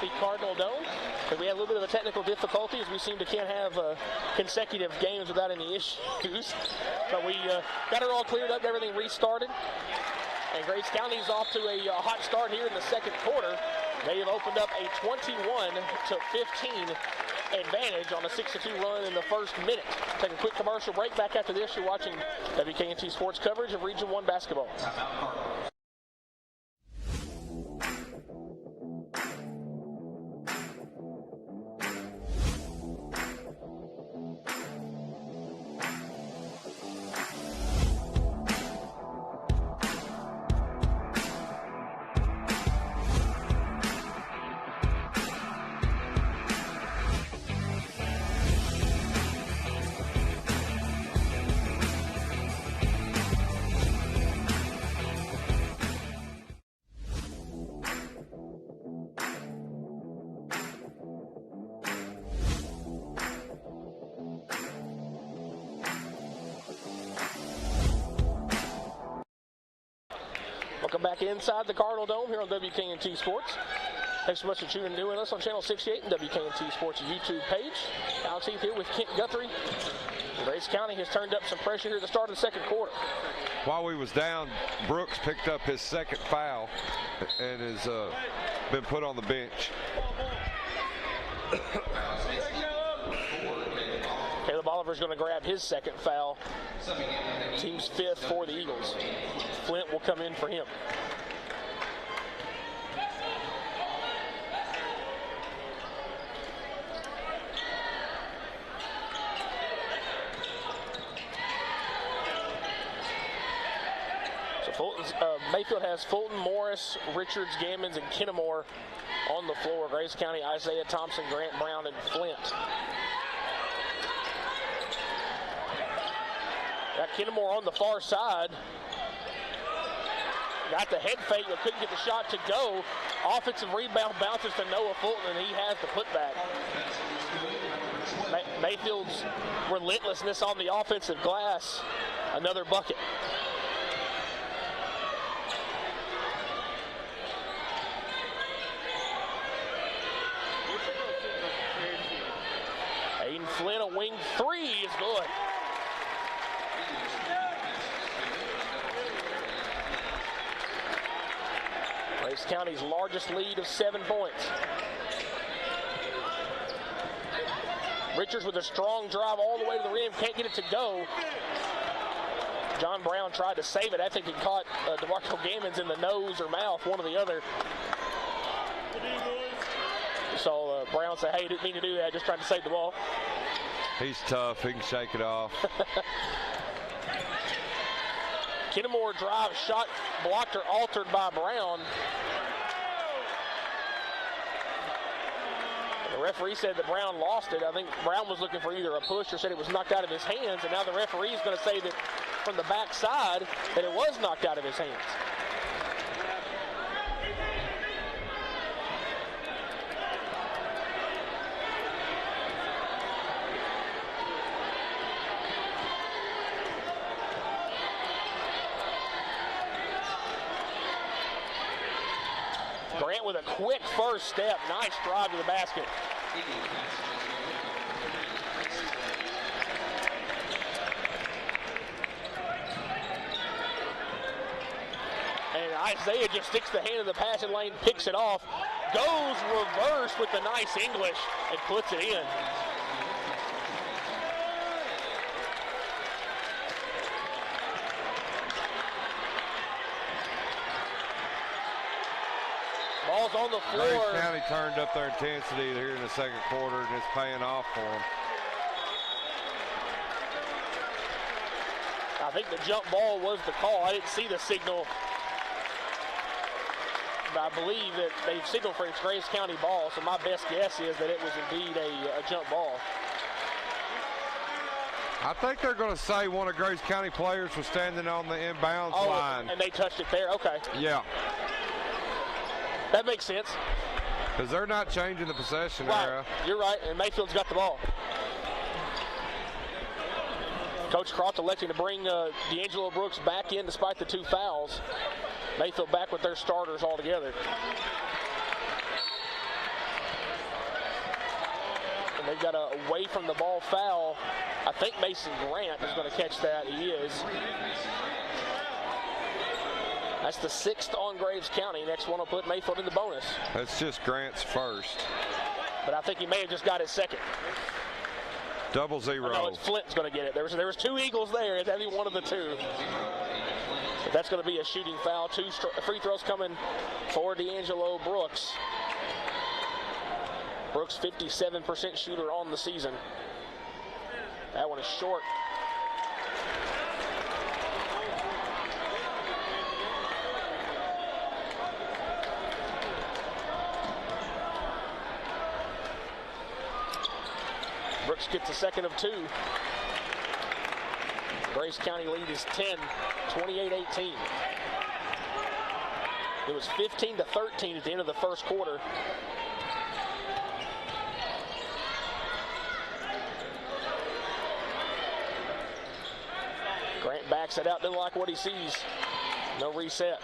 The Cardinal Dome. But we had a little bit of a technical difficulty as we can't have consecutive games without any issues. But we got it all cleared up, everything restarted. And Grace County's off to a hot start here in the second quarter. They have opened up a 21-15 advantage on a 6-2 run in the first minute. Take a quick commercial break. Back after this, you're watching WK&T Sports coverage of Region 1 basketball. Welcome back inside the Cardinal Dome here on WK&T Sports. Thanks so much for tuning in with us on Channel 68 and WK&T Sports YouTube page. Alex Heath here with Kent Guthrie. Grace County has turned up some pressure here at the start of the second quarter. While we was down, Brooks picked up his second foul and has been put on the bench. Caleb Oliver's going to grab his second foul. Team's fifth for the Eagles. Flint will come in for him. So Mayfield has Fulton, Morris, Richards, Gammons, and Kennemore on the floor. Grace County, Isaiah Thompson, Grant Brown, and Flint. Got Kennemore on the far side. Got the head fake, but couldn't get the shot to go. Offensive rebound bounces to Noah Fulton, and he has the putback. Mayfield's relentlessness on the offensive glass. Another bucket. Aiden Flynn, a wing three is good. Grace County's largest lead of 7 points. Richards with a strong drive all the way to the rim, can't get it to go. John Brown tried to save it. I think he caught DeMarco Gammons in the nose or mouth, one or the other. So Brown said, hey, didn't mean to do that, just trying to save the ball. He's tough, he can shake it off. Kennemore drive, shot blocked or altered by Brown. The referee said that Brown lost it. I think Brown was looking for either a push or said it was knocked out of his hands, and now the referee is going to say that from the backside that it was knocked out of his hands. Grant with a quick first step. Nice drive to the basket. And Isaiah just sticks the hand in the passing lane, picks it off, goes reverse with the nice English, and puts it in. Ball's on the floor. Grace County turned up their intensity here in the second quarter, and it's paying off for them. I think the jump ball was the call. I didn't see the signal. But I believe that they signaled for its Grace County ball, so my best guess is that it was indeed a jump ball. I think they're going to say one of Grace County players was standing on the inbounds line. And they touched it there? Okay. Yeah. That makes sense. Because they're not changing the possession area. You're right, and Mayfield's got the ball. Coach Croft electing to bring D'Angelo Brooks back in despite the 2 fouls. Mayfield back with their starters all together. And they've got a away from the ball foul. I think Mason Grant is going to catch that. He is. That's the 6th on Graves County. Next one will put Mayfield in the bonus. That's just Grant's first. But I think he may have just got his second. 0-0. Oh, no, it's Flint's going to get it. There was 2 Eagles there. It's only one of the 2. But that's going to be a shooting foul. 2 free throws coming for D'Angelo Brooks. Brooks, 57% shooter on the season. That one is short. Brooks gets a second of 2. Grace County lead is 10, 28-18. It was 15-13 at the end of the first quarter. Grant backs it out, doesn't like what he sees. No reset.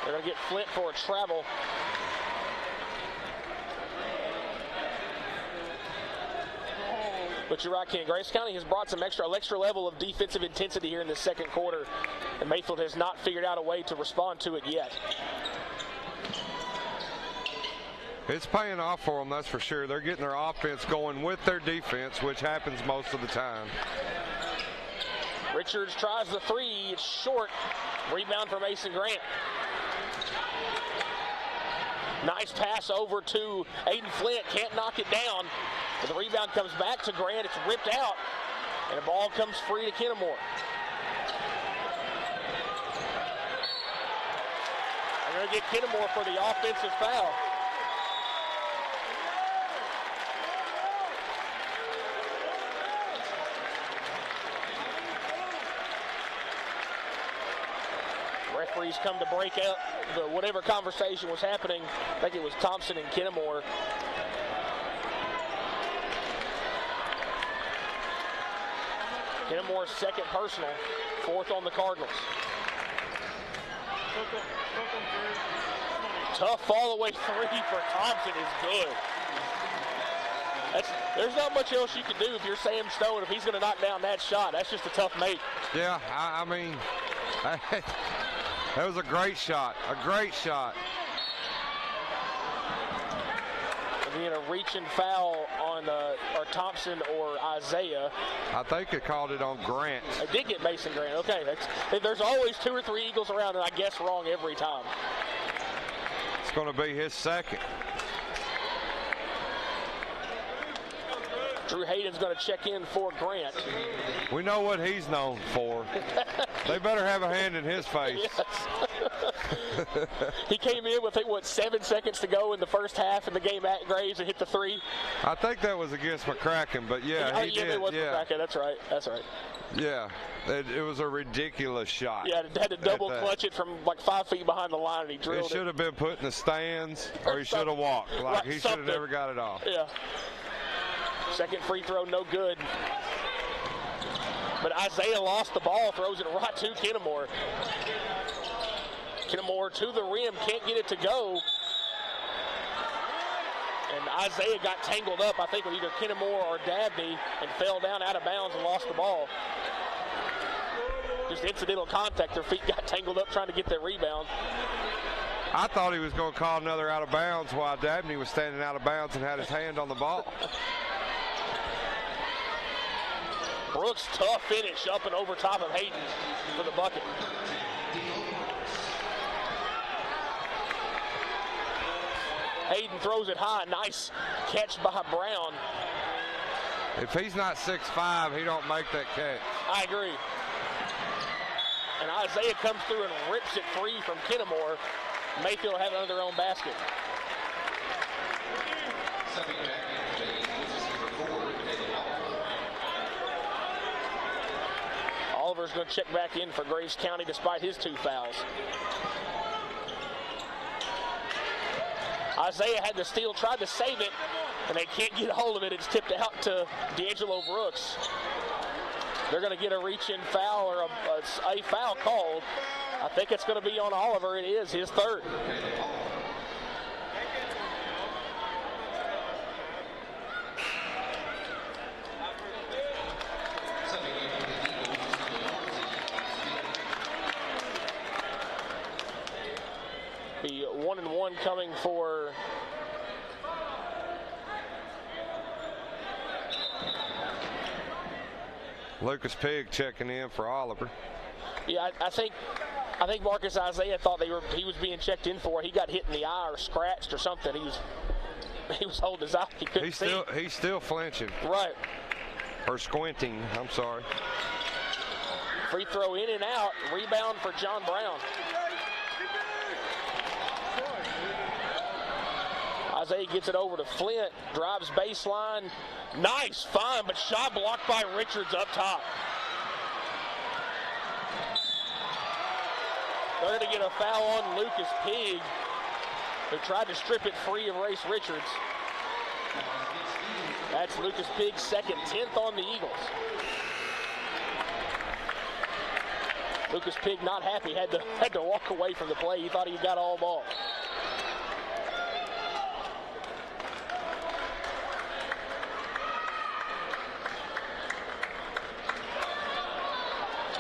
They're going to get Flint for a travel. But you're right, Ken. Grace County has brought some extra level of defensive intensity here in the second quarter, and Mayfield has not figured out a way to respond to it yet. It's paying off for them, that's for sure. They're getting their offense going with their defense, which happens most of the time. Richards tries the 3. It's short. Rebound for Mason Grant. Nice pass over to Aiden Flint. Can't knock it down. But the rebound comes back to Grant. It's ripped out. And the ball comes free to Kennemore. They're going to get Kennemore for the offensive foul. Referees come to break up whatever conversation was happening. I think it was Thompson and Kennemore. Kennemore's second personal, 4th on the Cardinals. Tough fall away 3 for Thompson is good. There's not much else you can do if you're Sam Stone if he's going to knock down that shot. That's just a tough make. Yeah, I mean, that was a great shot, Again, a reaching foul on Thompson or Isaiah. I think they called it on Grant. They did get Mason Grant. Okay, there's always 2 or 3 Eagles around, and I guess wrong every time. It's going to be his second. Drew Hayden's going to check in for Grant. We know what he's known for. They better have a hand in his face. Yes. He came in with, 7 seconds to go in the first half in the game at Graves and hit the 3. I think that was against McCracken, but yeah, he did. It was McCracken. That's right. Yeah, it was a ridiculous shot. Yeah, had to double clutch it from like 5 feet behind the line, and he drilled it. It should have been put in the stands, or he should have walked. He should have never got it off. Yeah. Second free throw, no good. But Isaiah lost the ball, throws it right to Kennemore. Kennemore to the rim, can't get it to go. And Isaiah got tangled up, I think, with either Kennemore or Dabney, and fell down out of bounds and lost the ball. Just incidental contact. Their feet got tangled up trying to get that rebound. I thought he was going to call another out of bounds while Dabney was standing out of bounds and had his hand on the ball. Brooks, tough finish up and over top of Hayden for the bucket. Hayden throws it high. Nice catch by Brown. If he's not 6'5", he don't make that catch. I agree. And Isaiah comes through and rips it free from Kennemore. Mayfield have it under their own basket. Oliver's going to check back in for Graves County despite his 2 fouls. Isaiah had the steal, tried to save it, and they can't get a hold of it. It's tipped out to D'Angelo Brooks. they're going to get a reach-in foul or a foul called. I think it's going to be on Oliver. It is his third. Be 1-1 coming for Lucas Pigg checking in for Oliver. Yeah, I think Marcus Isaiah thought he was being checked in for. He got hit in the eye or scratched or something. He was holding his eye. He couldn't see. He's still flinching. Right. Or squinting. I'm sorry. Free throw in and out. Rebound for John Brown. Isaiah gets it over to Flint. Drives baseline. Nice find, but shot blocked by Richards up top. They're going to get a foul on Lucas Pigg, who tried to strip it free of Race Richards. That's Lucas Pigg's second, 10th on the Eagles. Lucas Pigg not happy, had to walk away from the play. He thought he got all ball.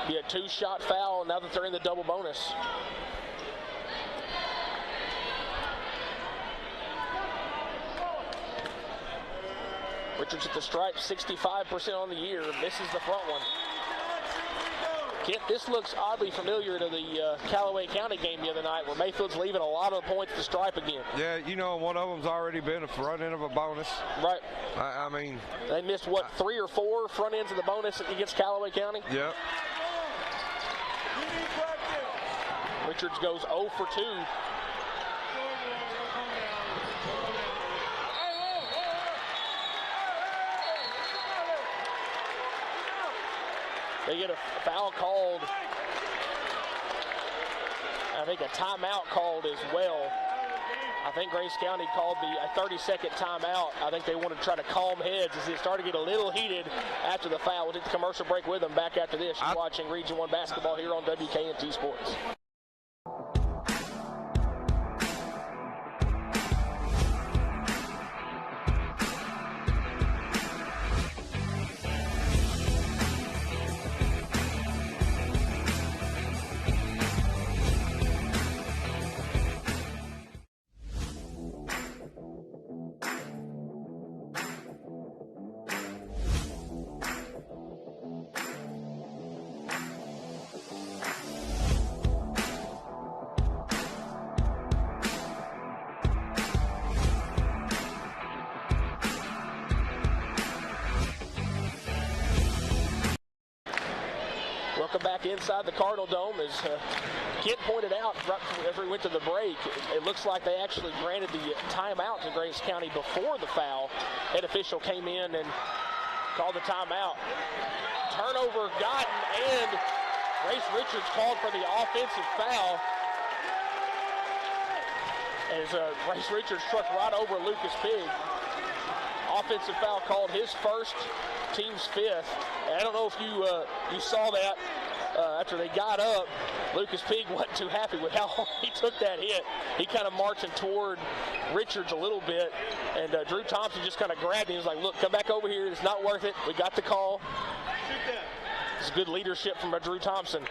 Be a 2-shot foul now that they're in the double bonus. Richards at the stripe, 65% on the year. Misses the front one. Kent, this looks oddly familiar to the Callaway County game the other night, where Mayfield's leaving a lot of points at the stripe again. Yeah, you know, one of them's already been a front end of a bonus. Right. I mean, they missed, what, 3 or 4 front ends of the bonus against Callaway County? Yep. Richards goes 0 for 2. They get a foul called. I think a timeout called as well. I think Grace County called a 30-second timeout. I think they wanted to try to calm heads as it started to get a little heated after the foul. We'll take the commercial break with them. Back after this, you're watching Region 1 basketball here on WK&T Sports. Welcome back inside the Cardinal Dome. As Kent pointed out right as we went to the break, it looks like they actually granted the timeout to Grace County before the foul. Head official came in and called the timeout. Turnover gotten, and Race Richards called for the offensive foul. As Race Richards struck right over Lucas Pigg. Offensive foul called, his first, team's 5th. And I don't know if you saw that after they got up. Lucas Pigg wasn't too happy with how hard he took that hit. He kind of marching toward Richards a little bit, and Drew Thompson just kind of grabbed him. He was like, look, come back over here. It's not worth it. We got the call. It's good leadership from Drew Thompson.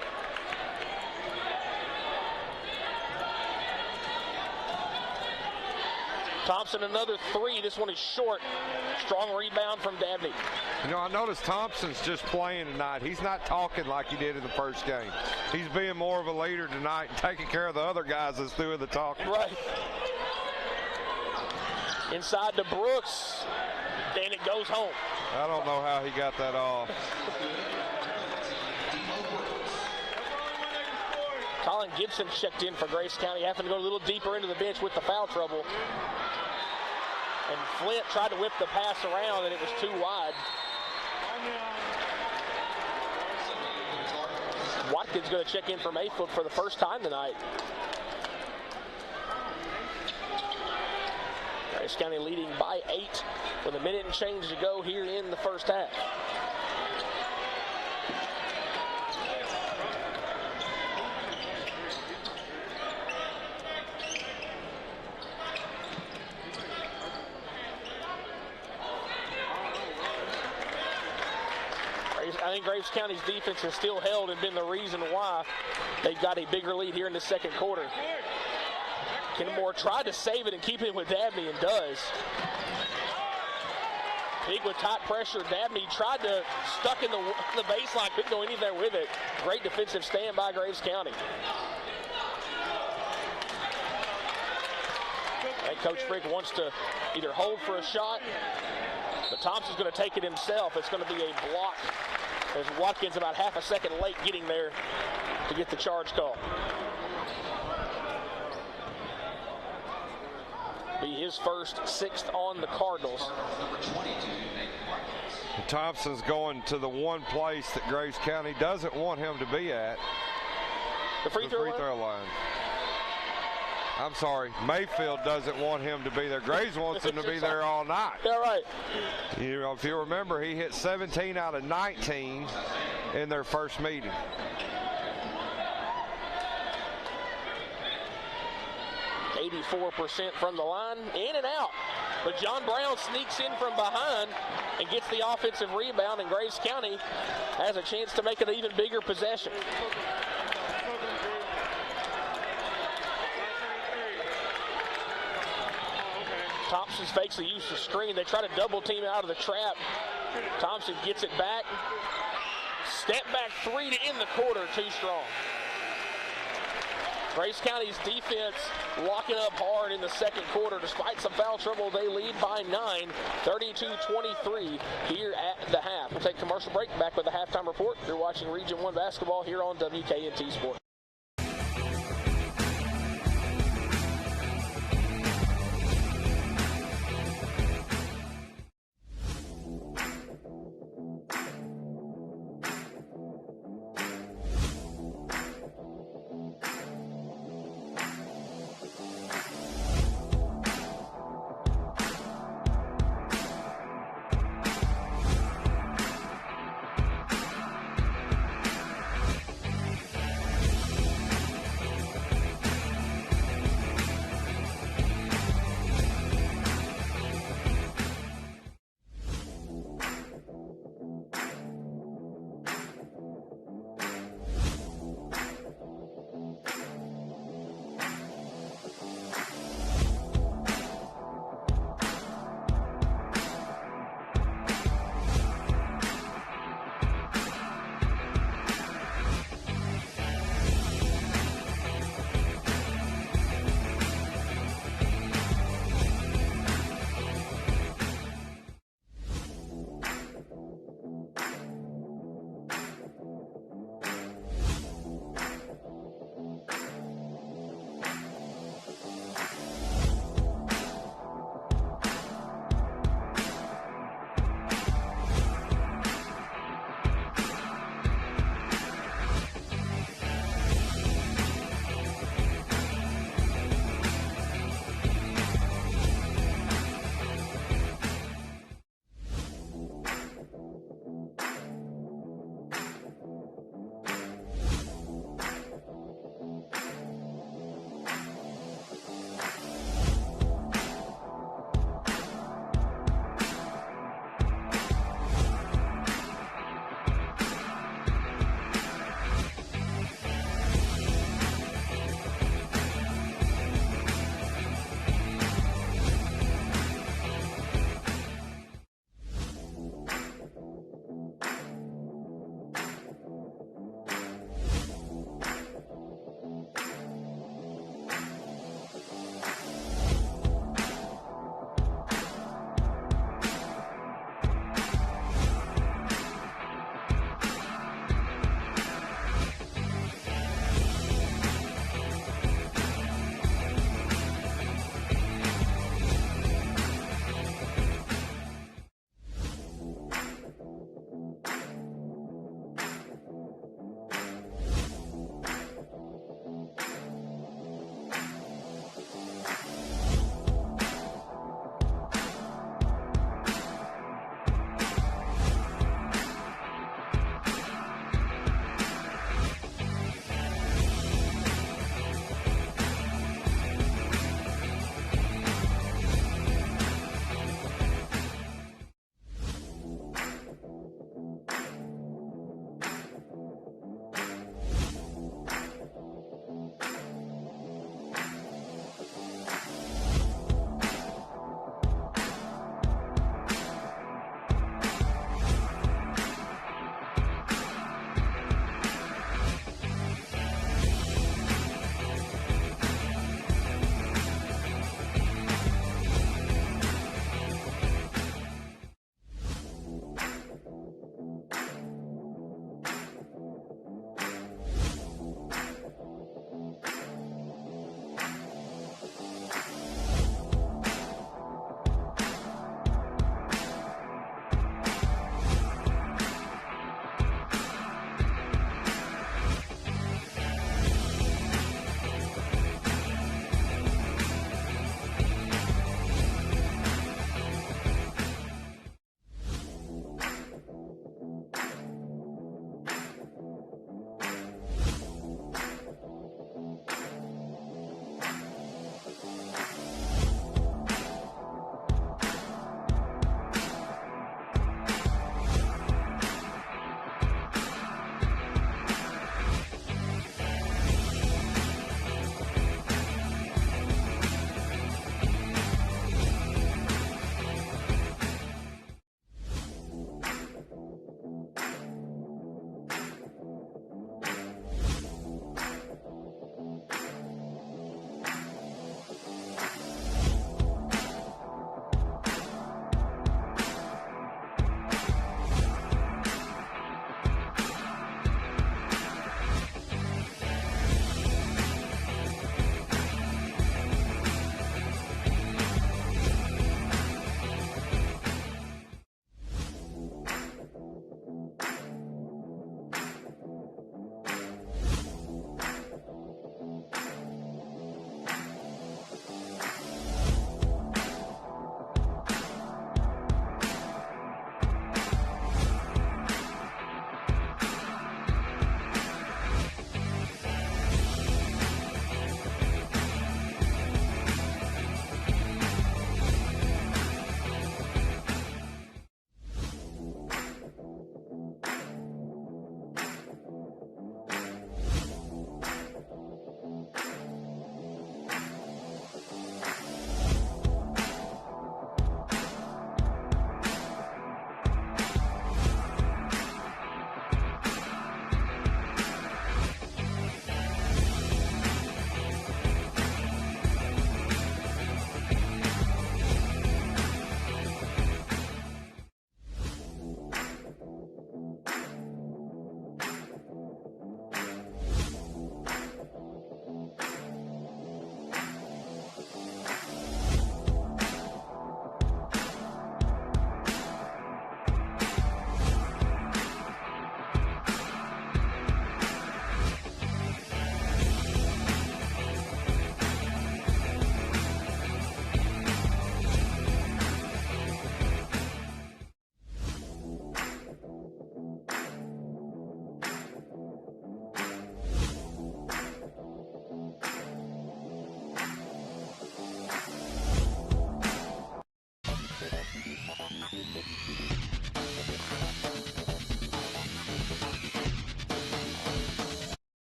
Thompson another 3. This one is short. Strong rebound from Dabney. You know, I noticed Thompson's just playing tonight. He's not talking like he did in the first game. He's being more of a leader tonight and taking care of the other guys that's doing the talking. Right. Inside to Brooks, and it goes home. I don't know how he got that off. Colin Gibson checked in for Grace County, having to go a little deeper into the bench with the foul trouble. And Flint tried to whip the pass around, and it was too wide. Watkins going to check in for Mayfield for the first time tonight. Grace County leading by 8 with a minute and change to go here in the first half. think Graves County's defense has still held and been the reason why they've got a bigger lead here in the second quarter. Kenmore tried to save it and keep it with Dabney and does. Big with tight pressure. Dabney tried to stuck in the baseline, couldn't go anywhere with it. Great defensive stand by Graves County. And Coach Frick wants to either hold for a shot, but Thompson's going to take it himself. It's going to be a block as Watkins about half a second late getting there to get the charge call. Be his first, 6th on the Cardinals. Thompson's going to the one place that Graves County doesn't want him to be at. The free throw line. I'm sorry, Mayfield doesn't want him to be there. Graves wants him to be there all night. Yeah, right. You know, if you remember, he hit 17 out of 19 in their first meeting. .84% from the line, in and out. But John Brown sneaks in from behind and gets the offensive rebound, and Graves County has a chance to make it an even bigger possession. Thompson fakes the use of screen. They try to double team out of the trap. Thompson gets it back. Step back three to end the quarter, too strong. Graves County's defense locking up hard in the second quarter. Despite some foul trouble, they lead by 9, 32-23 here at the half. We'll take a commercial break, back with the halftime report. You're watching Region 1 basketball here on WK&T Sports.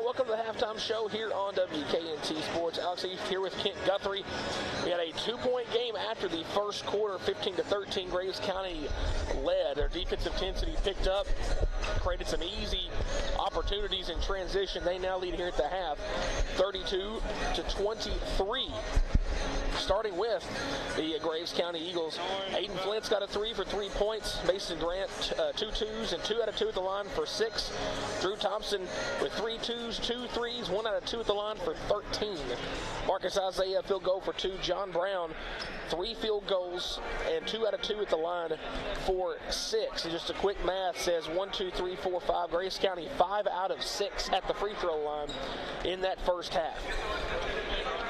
Welcome to the halftime show here on WK&T Sports. Alex East here with Kent Guthrie. We had a 2-point game after the first quarter, 15-13. Graves County led. Their defensive intensity picked up, created some easy opportunities in transition. They now lead here at the half, 32-23. Starting with the Graves County Eagles. Aiden Flint's got a 3 for 3 points. Mason Grant, 2 twos and 2 out of 2 at the line for 6. Drew Thompson with 3 twos, 2 threes, 1 out of 2 at the line for 13. Marcus Isaiah, field goal for 2. John Brown, 3 field goals and 2 out of 2 at the line for 6. And just a quick math says 1, 2, 3, 4, 5. Graves County 5 out of 6 at the free throw line in that first half.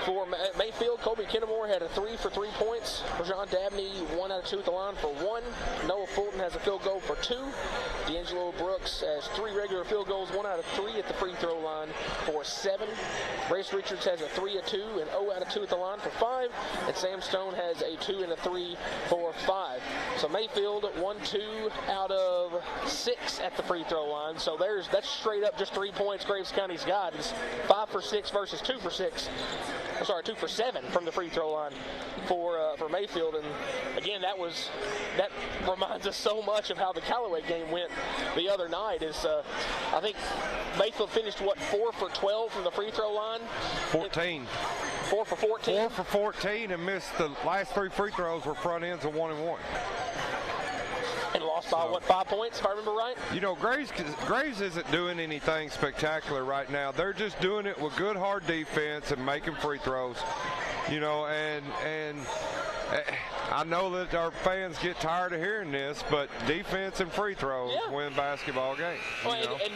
For Mayfield, Kobe Kennemore had a 3 for 3 points. Rajon Dabney, 1 out of 2 at the line for 1. Noah Fulton has a field goal for 2. D'Angelo Brooks has 3 regular field goals, 1 out of 3 at the free throw line for 7. Brace Richards has a 3 of 2 and 0 out of 2 at the line for 5. And Sam Stone has a 2 and a 3 for 5. So Mayfield, 1, 2 out of 6 at the free throw line. So that's straight up just 3 points Graves County's got. It's 5 for 6 versus 2 for 6. I'm sorry, 2 for 7 from the free throw line for Mayfield. And again, that reminds us so much of how the Callaway game went the other night. I think Mayfield finished 4 for 12 from the free throw line. 14. 4 for 14. 4 for 14 and missed the last 3 free throws were front ends of 1 and 1. And lost by, 5 points, if I remember right? You know, Graves isn't doing anything spectacular right now. They're just doing it with good, hard defense and making free throws. You know, and I know that our fans get tired of hearing this, but defense and free throws win basketball games. Well, and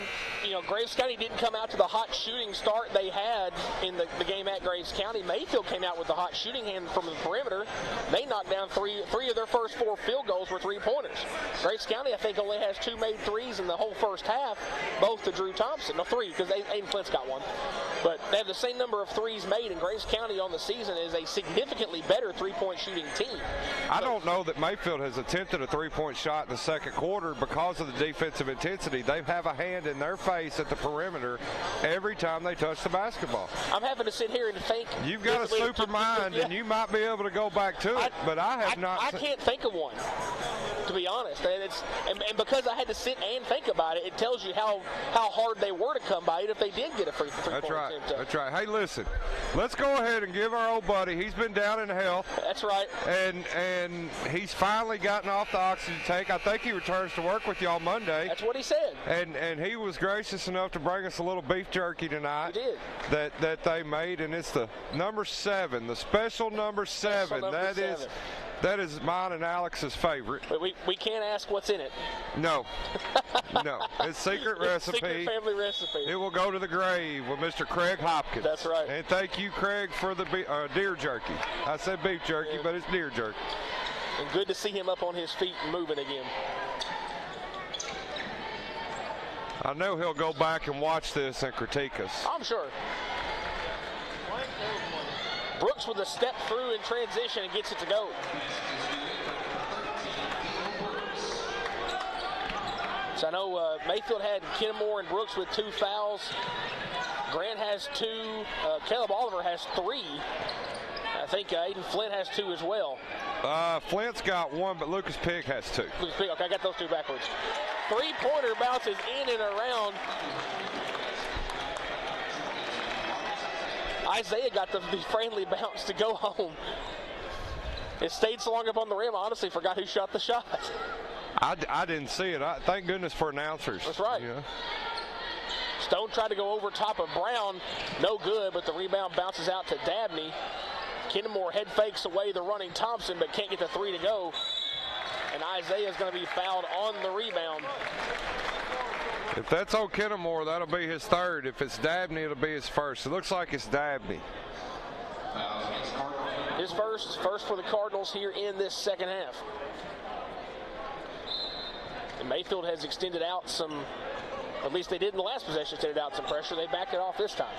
Graves County didn't come out to the hot shooting start they had in the game at Graves County. Mayfield came out with the hot shooting hand from the perimeter. They knocked down three of their first 4 field goals were 3-pointers. Graves County, I think, only has 2 made threes in the whole first half, both to Drew Thompson. No, 3, because Aiden Flint's got 1. But they have the same number of threes made, and Graves County on the season is a significantly better 3-point shooting team. I don't know that Mayfield has attempted a 3-point shot in the second quarter because of the defensive intensity. They have a hand in their face at the perimeter every time they touch the basketball. I'm having to sit here and think. You've got a super mind, and you might be able to go back to it, but I have not. I can't think of one, to be honest. And because I had to sit and think about it, it tells you how hard they were to come by it if they did get a free point. That's right. That's right. Hey, listen, let's go ahead and give our old buddy. He's been down in hell. That's right. And he's finally gotten off the oxygen tank. I think he returns to work with y'all Monday. That's what he said. And he was gracious enough to bring us a little beef jerky tonight. He did. That they made, and it's the number 7, the special number 7. That is mine and Alex's favorite. But we can't ask what's in it. No. No. It's secret recipe. Secret family recipe. It will go to the grave with Mr. Craig Hopkins. That's right. And thank you, Craig, for the deer jerky. I said beef jerky, but it's deer jerky. And good to see him up on his feet and moving again. I know he'll go back and watch this and critique us. I'm sure. Brooks with a step through in transition and gets it to go. So I know Mayfield had Kennemore and Brooks with 2 fouls. Grant has 2. Caleb Oliver has 3. I think Aiden Flint has 2 as well. Flint's got 1, but Lucas Pigg has 2. Lucas Pigg, okay, I got those 2 backwards. 3-pointer bounces in and around. Isaiah got the friendly bounce to go home. It stayed so long up on the rim, I honestly forgot who shot the shot. I didn't see it. Thank goodness for announcers. That's right. Yeah. Stone tried to go over top of Brown. No good, but the rebound bounces out to Dabney. Kennemore head fakes away the running Thompson, but can't get the 3 to go. And Isaiah's going to be fouled on the rebound. If that's on Kennemore, that'll be his 3rd. If it's Dabney, it'll be his 1st. It looks like it's Dabney. His first for the Cardinals here in this second half. And Mayfield has extended out some, at least they did in the last possession, extended out some pressure. They backed it off this time.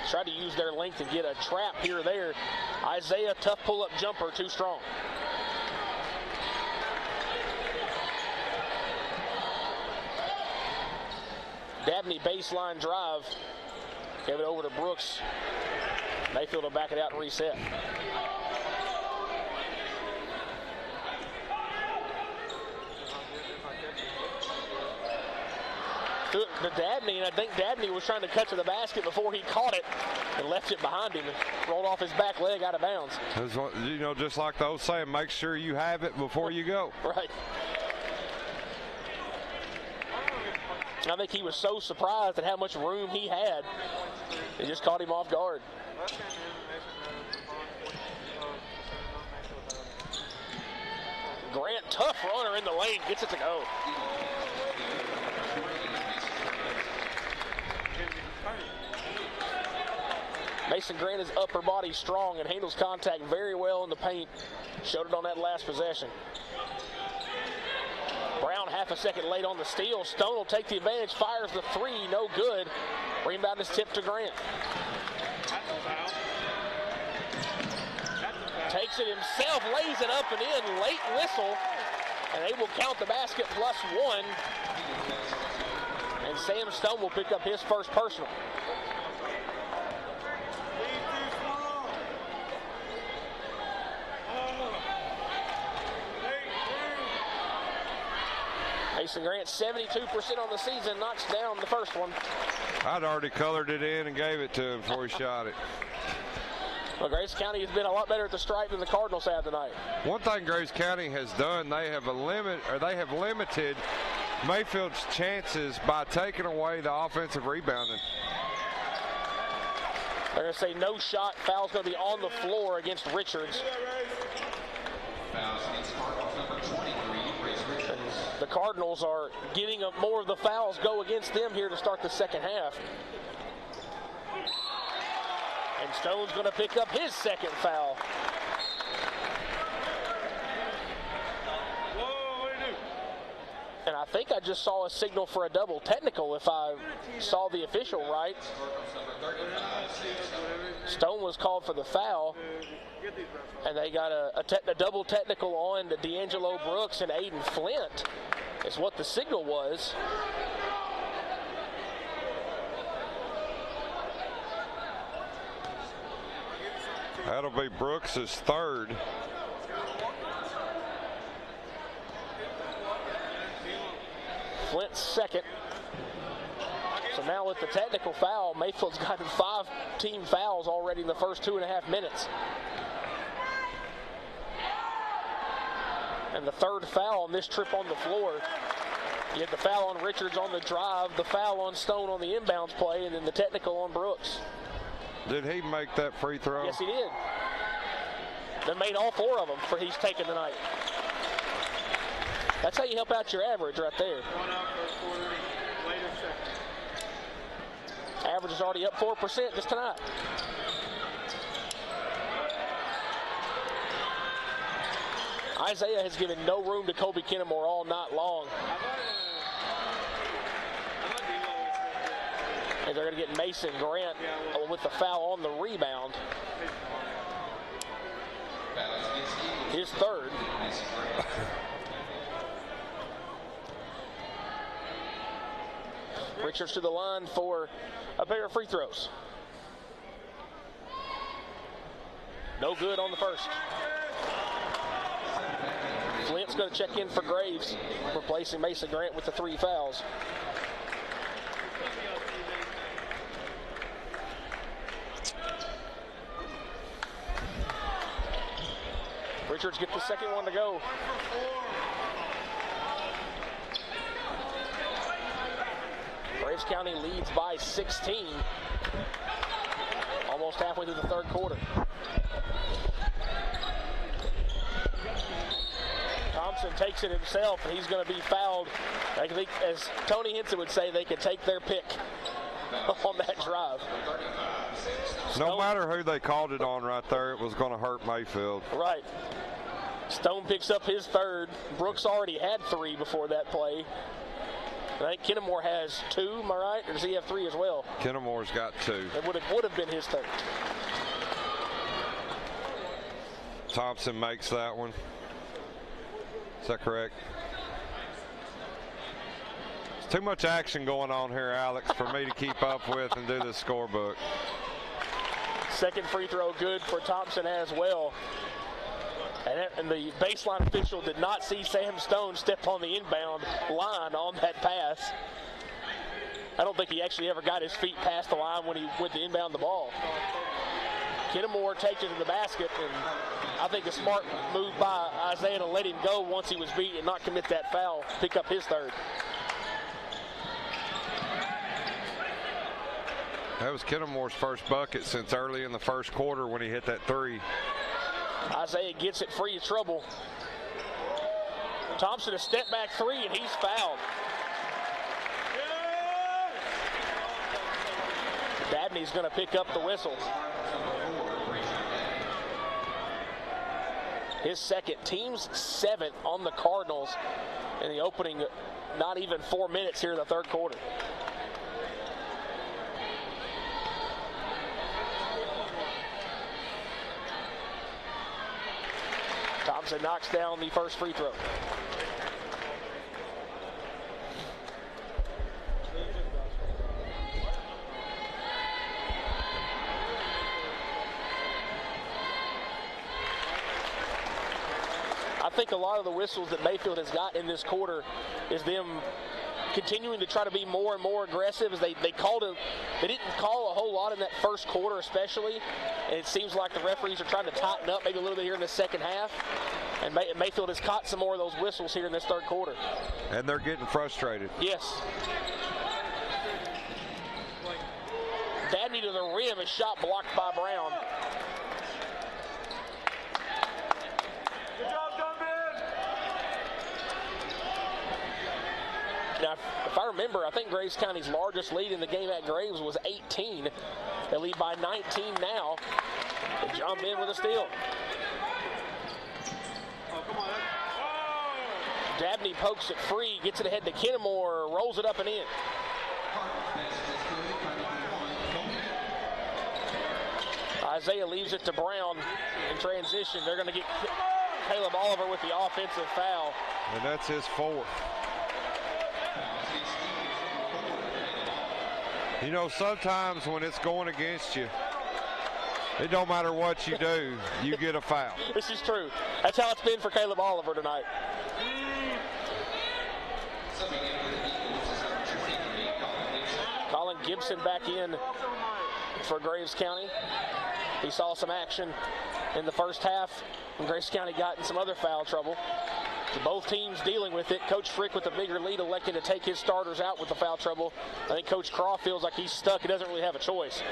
Tried to use their length and get a trap here or there. Isaiah, tough pull-up jumper, too strong. Dabney baseline drive. Gave it over to Brooks. Mayfield will back it out and reset. To Dabney, and I think Dabney was trying to cut to the basket before he caught it and left it behind him and rolled off his back leg out of bounds. You know, just like the old saying, make sure you have it before you go. Right. I think he was so surprised at how much room he had. It just caught him off guard. Grant, tough runner in the lane, gets it to go. Mason Grant is upper body strong and handles contact very well in the paint. Showed it on that last possession. Brown half a second late on the steal. Stone will take the advantage, fires the three, no good. Rebound is tipped to Grant. Takes it himself, lays it up and in, late whistle, and they will count the basket plus one. And Sam Stone will pick up his first personal. Mason Grant, 72% on the season, knocks down the first one. I'd already colored it in and gave it to him before he shot it. Well, Grace County has been a lot better at the stripe than the Cardinals have tonight. One thing Grace County has done, they have limited Mayfield's chances by taking away the offensive rebounding. They're going to say no shot. Foul's going to be on the floor against Richards. The Cardinals are getting more of the fouls go against them here to start the second half. And Stone's going to pick up his second foul. And I think I just saw a signal for a double technical if I saw the official right. Stone was called for the foul. And they got a double technical on to D'Angelo Brooks and Aiden Flint. Is what the signal was. That'll be Brooks' third. Flint's second. So now with the technical foul, Mayfield's gotten 5 team fouls already in the first 2.5 minutes. And the third foul on this trip on the floor. You had the foul on Richards on the drive, the foul on Stone on the inbounds play, and then the technical on Brooks. Did he make that free throw? Yes, he did. They made all 4 of them for he's taken tonight. That's how you help out your average right there. Average is already up 4% just tonight. Isaiah has given no room to Kobe Kennemore all night long. And they're going to get Mason Grant with the foul on the rebound. His third. Richards to the line for a pair of free throws. No good on the first. Flint's going to check in for Graves, replacing Mason Grant with the 3 fouls. Richards gets the second one to go. Graves County leads by 16. Almost halfway through the third quarter. Thompson takes it himself, and he's going to be fouled. I think, as Tony Henson would say, they could take their pick on that drive. No matter who they called it on right there, it was going to hurt Mayfield. Right. Stone picks up his third. Brooks already had 3 before that play. I think Kennemore has 2, am I right? Or does he have 3 as well? Kennemore's got 2. It would have been his third. Thompson makes that one. Is that correct? too much action going on here, Alex, for me to keep up with and do the scorebook. Second free throw good for Thompson as well. And the baseline official did not see Sam Stone step on the inbound line on that pass. I don't think he actually ever got his feet past the line when he went to inbound the ball. Kennemore takes it to the basket, and I think a smart move by Isaiah to let him go once he was beat and not commit that foul, pick up his third. That was Kennemore's first bucket since early in the first quarter when he hit that three. Isaiah gets it free of trouble. Thompson a step back three, and he's fouled. Dabney's going to pick up the whistle. His second, team's seventh on the Cardinals in the opening, not even 4 minutes here in the third quarter. Thompson knocks down the first free throw. I think a lot of the whistles that Mayfield has got in this quarter is them continuing to try to be more and more aggressive. As they didn't call a whole lot in that first quarter especially, and it seems like the referees are trying to tighten up maybe a little bit here in the second half, and Mayfield has caught some more of those whistles here in this third quarter. And they're getting frustrated. Yes. Dabney to the rim, a shot blocked by Brown. Good job, Dunban. Now, if I remember, I think Graves County's largest lead in the game at Graves was 18. They lead by 19 now. And John Ben with a steal. Oh, come on. Dabney pokes it free, gets it ahead to Kennemore, rolls it up and in. Isaiah leaves it to Brown in transition. They're going to get Caleb Oliver with the offensive foul. And that's his fourth. You know, sometimes when it's going against you, it don't matter what you do, you get a foul. This is true. That's how it's been for Caleb Oliver tonight. Colin Gibson back in for Graves County. He saw some action in the first half when Graves County got in some other foul trouble. So both teams dealing with it. Coach Frick with a bigger lead electing to take his starters out with the foul trouble. I think Coach Craw feels like he's stuck. He doesn't really have a choice.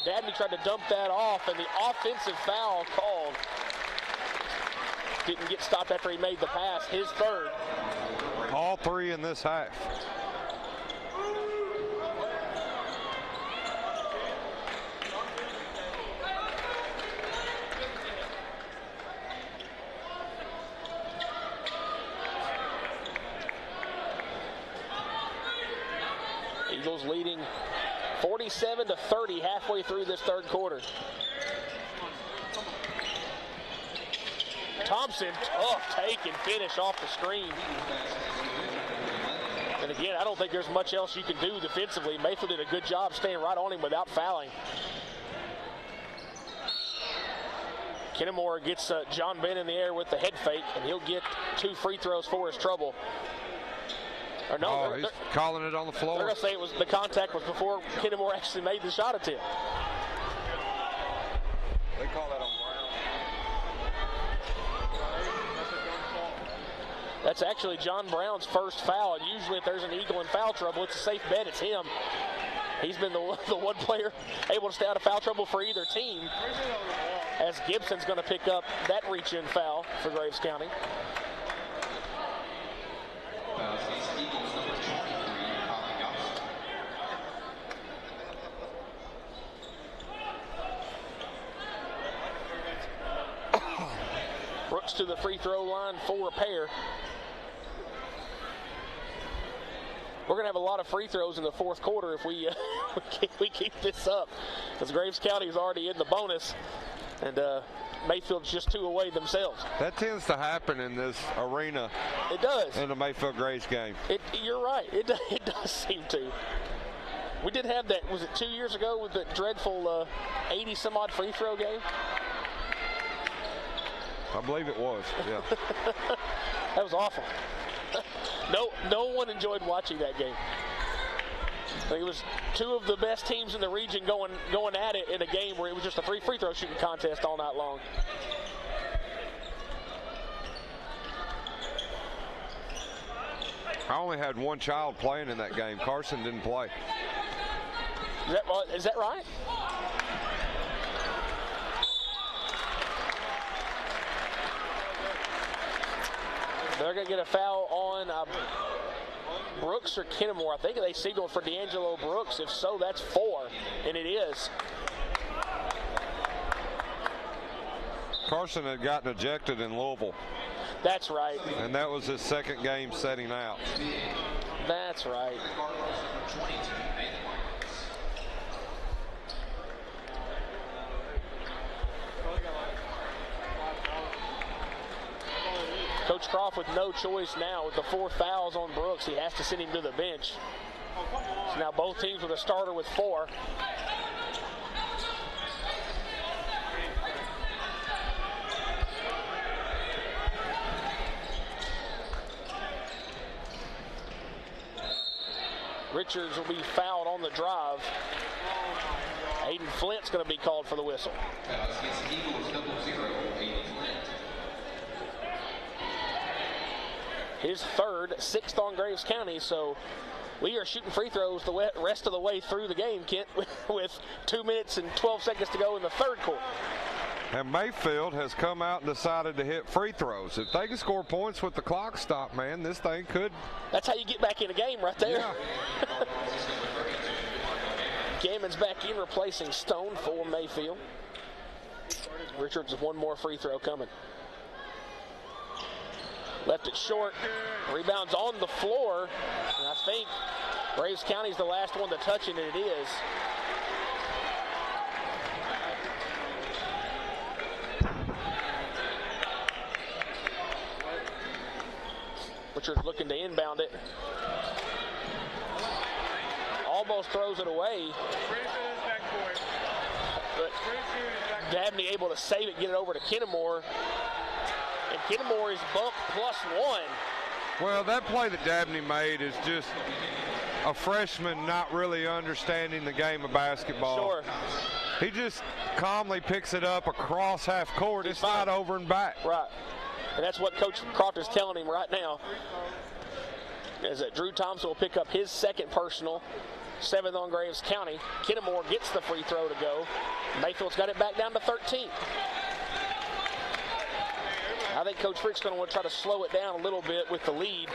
Dabney tried to dump that off, and the offensive foul called. Didn't get stopped after he made the pass. His third. All three in this half. Eagles leading 47-30 halfway through this third quarter. Thompson, tough take and finish off the screen. And again, I don't think there's much else you can do defensively. Mayfield did a good job staying right on him without fouling. Kennemore gets John Ben in the air with the head fake, and he'll get 2 free throws for his trouble. Or no, he's calling it on the floor. They're going to say it was the contact was before Kennemore actually made the shot attempt. They call that on Brown. That's actually John Brown's first foul. And usually if there's an Eagle in foul trouble, it's a safe bet. It's him. He's been the one player able to stay out of foul trouble for either team, as Gibson's going to pick up that reach-in foul for Graves County. Brooks to the free throw line for a pair. We're going to have a lot of free throws in the fourth quarter if we keep this up, because Graves County is already in the bonus And Mayfield's just 2 away themselves. That tends to happen in this arena. It does. In the Mayfield Grays game. You're right. It does seem to. We did have that, was it 2 years ago with the dreadful 80-some-odd free throw game? I believe it was, yeah. That was awful. No one enjoyed watching that game. I think it was 2 of the best teams in the region going at it in a game where it was just a 3 free throw shooting contest all night long. I only had 1 child playing in that game. Carson didn't play. Is that right? They're going to get a foul on Brooks or Kennemore. I think they signaled for D'Angelo Brooks. If so, that's 4, and it is. Carson had gotten ejected in Louisville. That's right. And that was his 2nd game setting out. That's right. Coach Croft with no choice now with the 4 fouls on Brooks. He has to send him to the bench. So now both teams with a starter with 4. Richards will be fouled on the drive. Aiden Flint's going to be called for the whistle. His 3rd, 6th on Graves County, so we are shooting free throws the rest of the way through the game, Kent, with 2 minutes and 12 seconds to go in the 3rd quarter. And Mayfield has come out and decided to hit free throws. If they can score points with the clock stopped, man, this thing could. That's how you get back in a game right there. Yeah. Gammon's back in, replacing Stone for Mayfield. Richards with 1 more free throw coming. Left it short. Rebounds on the floor. And I think Graves County's the last one to touch it, and it is. Richards looking to inbound it. Almost throws it away. But Dabney able to save it, get it over to Kennemore. And Kennemore is bumped +1. Well, that play that Dabney made is just a freshman not really understanding the game of basketball. Sure. He just calmly picks it up across half court. It's not over and back. Right. And that's what Coach Croft is telling him right now. Is that Drew Thompson will pick up his 2nd personal, 7th on Graves County. Kennemore gets the free throw to go. Mayfield's got it back down to 13. I think Coach Frick's going to want to try to slow it down a little bit with the lead,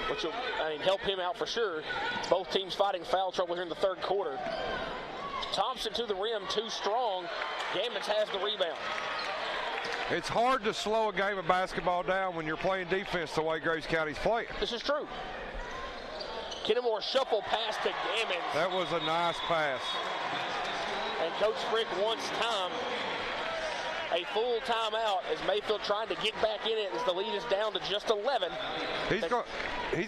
which will help him out for sure. Both teams fighting foul trouble here in the 3rd quarter. Thompson to the rim, too strong. Gammons has the rebound. It's hard to slow a game of basketball down when you're playing defense the way Graves County's playing. This is true. Kennemore shuffle pass to Gammons. That was a nice pass. And Coach Frick wants time. A full timeout as Mayfield trying to get back in it as the lead is down to just 11. He's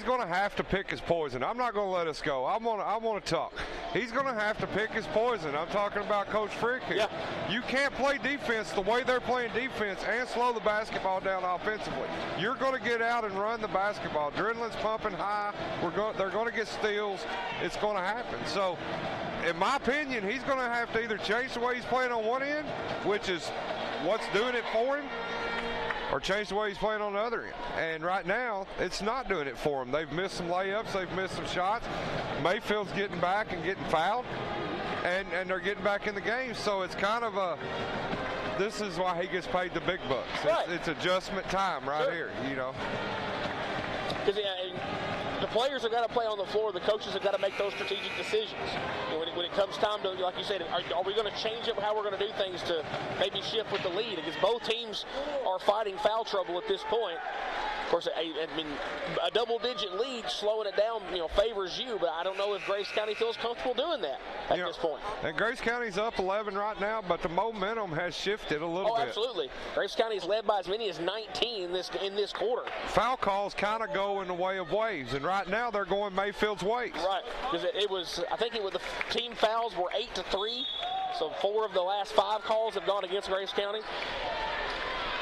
going to have to pick his poison. I'm not going to let us go. I want to talk. He's going to have to pick his poison. I'm talking about Coach Frick here. Yeah. You can't play defense the way they're playing defense and slow the basketball down offensively. You're going to get out and run the basketball. Adrenaline's pumping high. They're going to get steals. It's going to happen. So, in my opinion, he's going to have to either change the way he's playing on one end, which is what's doing it for him, or change the way he's playing on the other end. And right now, it's not doing it for him. They've missed some layups. They've missed some shots. Mayfield's getting back and getting fouled, and they're getting back in the game. So it's kind of this is why he gets paid the big bucks. Right. It's adjustment time right Sure. here, you know. Because the players have got to play on the floor. The coaches have got to make those strategic decisions. When it comes time to, like you said, are we going to change up how we're going to do things to maybe shift with the lead? Because both teams are fighting foul trouble at this point. Of course, I mean, a double-digit lead, slowing it down, favors you. But I don't know if Grace County feels comfortable doing that at this point. And Grace County's up 11 right now, but the momentum has shifted a little bit. Oh, absolutely. Grace County's led by as many as 19 in this quarter. Foul calls kind of go in the way of Waves, and right now they're going Mayfield's ways. Right, because I think the team fouls were 8-3, so 4 of the last 5 calls have gone against Grace County.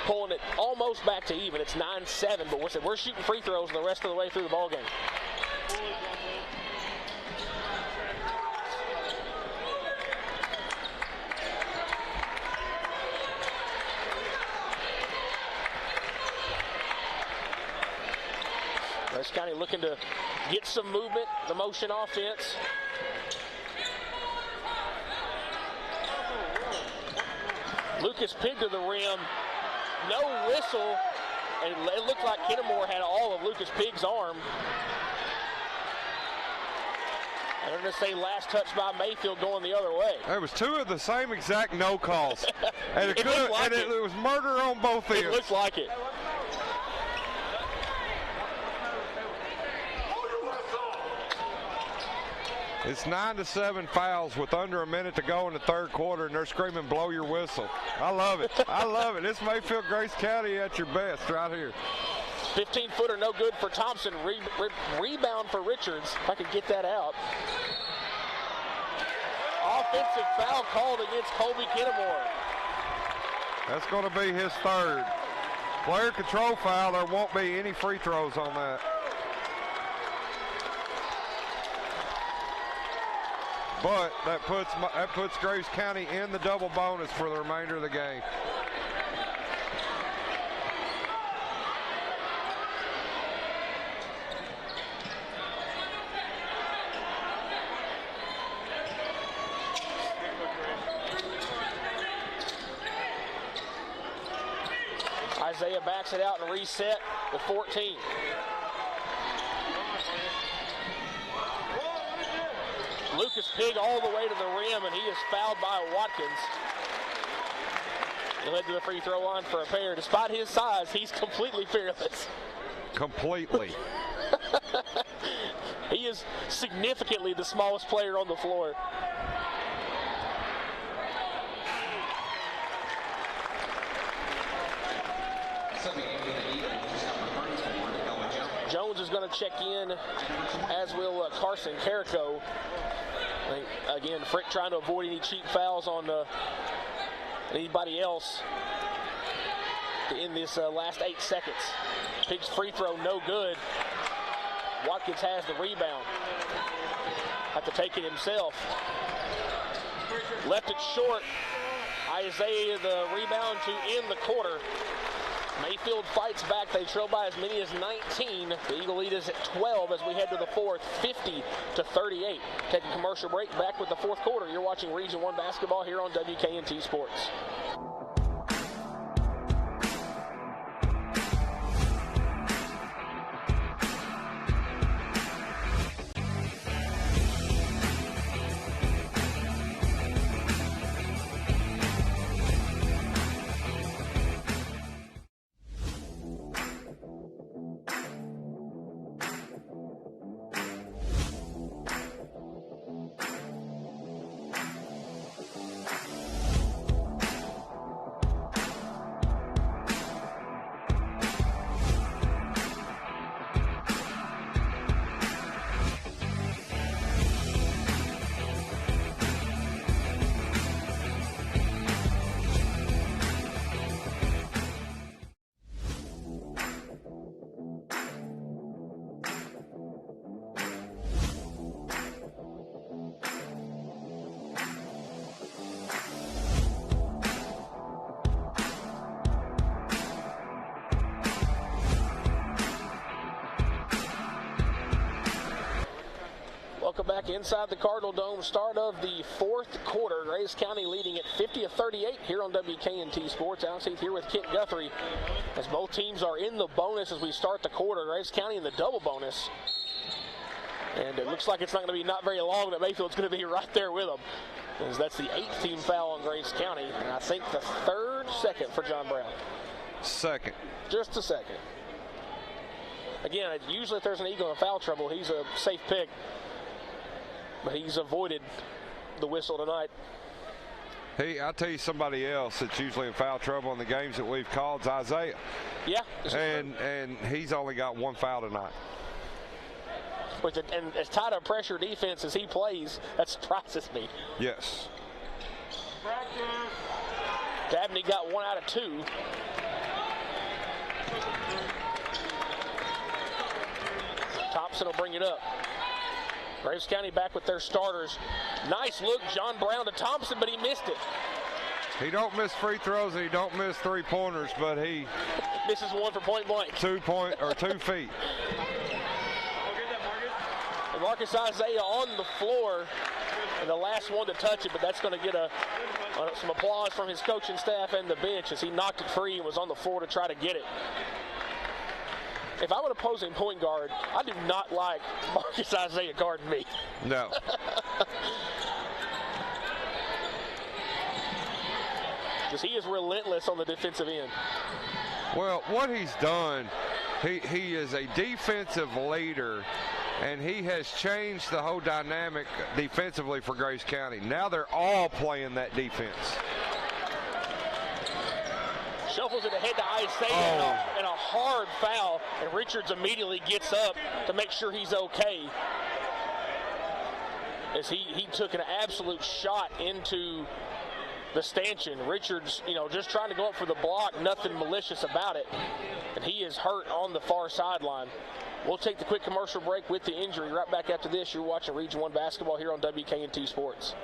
Pulling it almost back to even. It's 9-7, but we're shooting free throws the rest of the way through the ball game. Grace County looking to get some movement, the motion offense. Lucas Pig to the rim. No whistle, and it looked like Kennemore had all of Lucas Pig's arm. And they're going to say last touch by Mayfield going the other way. There was 2 of the same exact no calls. And it was murder on both ends. It looked like it. It's 9-7 fouls with under a minute to go in the third quarter, and they're screaming, blow your whistle. I love it. I love it. This Mayfield Grace County at your best right here. 15-footer no good for Thompson. Rebound for Richards. If I could get that out. Offensive foul called against Colby Kennemore. That's going to be his 3rd. Player control foul. There won't be any free throws on that. But that puts Grace County in the double bonus for the remainder of the game. Isaiah backs it out and reset with 14. Lucas Pig all the way to the rim, and he is fouled by Watkins. He'll head to the free throw line for a pair. Despite his size, he's completely fearless. Completely. He is significantly the smallest player on the floor. Jones is going to check in, as will Carson Carrico. Again, Frick trying to avoid any cheap fouls on anybody else in this last 8 seconds. Pig's free throw no good. Watkins has the rebound. Have to take it himself. Left it short. Isaiah the rebound to end the quarter. Mayfield fights back. They trail by as many as 19. The Eagle lead is at 12 as we head to the fourth, 50-38. Take a commercial break. Back with the fourth quarter. You're watching Region 1 basketball here on WK&T Sports. Welcome back inside the Cardinal Dome. Start of the fourth quarter. Grace County leading at 50-38 here on WK&T Sports. Alex Heath here with Kent Guthrie as both teams are in the bonus as we start the quarter. Grace County in the double bonus. And it looks like it's not going to be not very long that Mayfield's going to be right there with them. As that's the 8th team foul on Grace County. And I think the second for John Brown. Second. Just a second. Again, usually if there's an Eagle in foul trouble, he's a safe pick. But he's avoided the whistle tonight. Hey, I'll tell you somebody else that's usually in foul trouble in the games that we've called is Isaiah. Yeah. And he's only got one foul tonight. And as tight a pressure defense as he plays, that surprises me. Yes. Practice. Dabney got 1 out of 2. Thompson will bring it up. Graves County back with their starters. Nice look, John Brown to Thompson, but he missed it. He don't miss free throws and he don't miss 3-pointers, but he misses one for point blank. 2 feet. And Marcus Isaiah on the floor, and the last one to touch it, but that's going to get some applause from his coaching staff and the bench as he knocked it free and was on the floor to try to get it. If I'm an opposing point guard, I do not like Marcus Isaiah guarding me. No. Because he is relentless on the defensive end. Well, what he's done, he is a defensive leader, and he has changed the whole dynamic defensively for Grace County. Now they're all playing that defense. Shuffles it ahead to Isaiah and a hard foul, and Richards immediately gets up to make sure he's okay. As he took an absolute shot into the stanchion. Richards, just trying to go up for the block, nothing malicious about it. And he is hurt on the far sideline. We'll take the quick commercial break with the injury. Right back after this, you're watching Region 1 basketball here on WK&T Sports.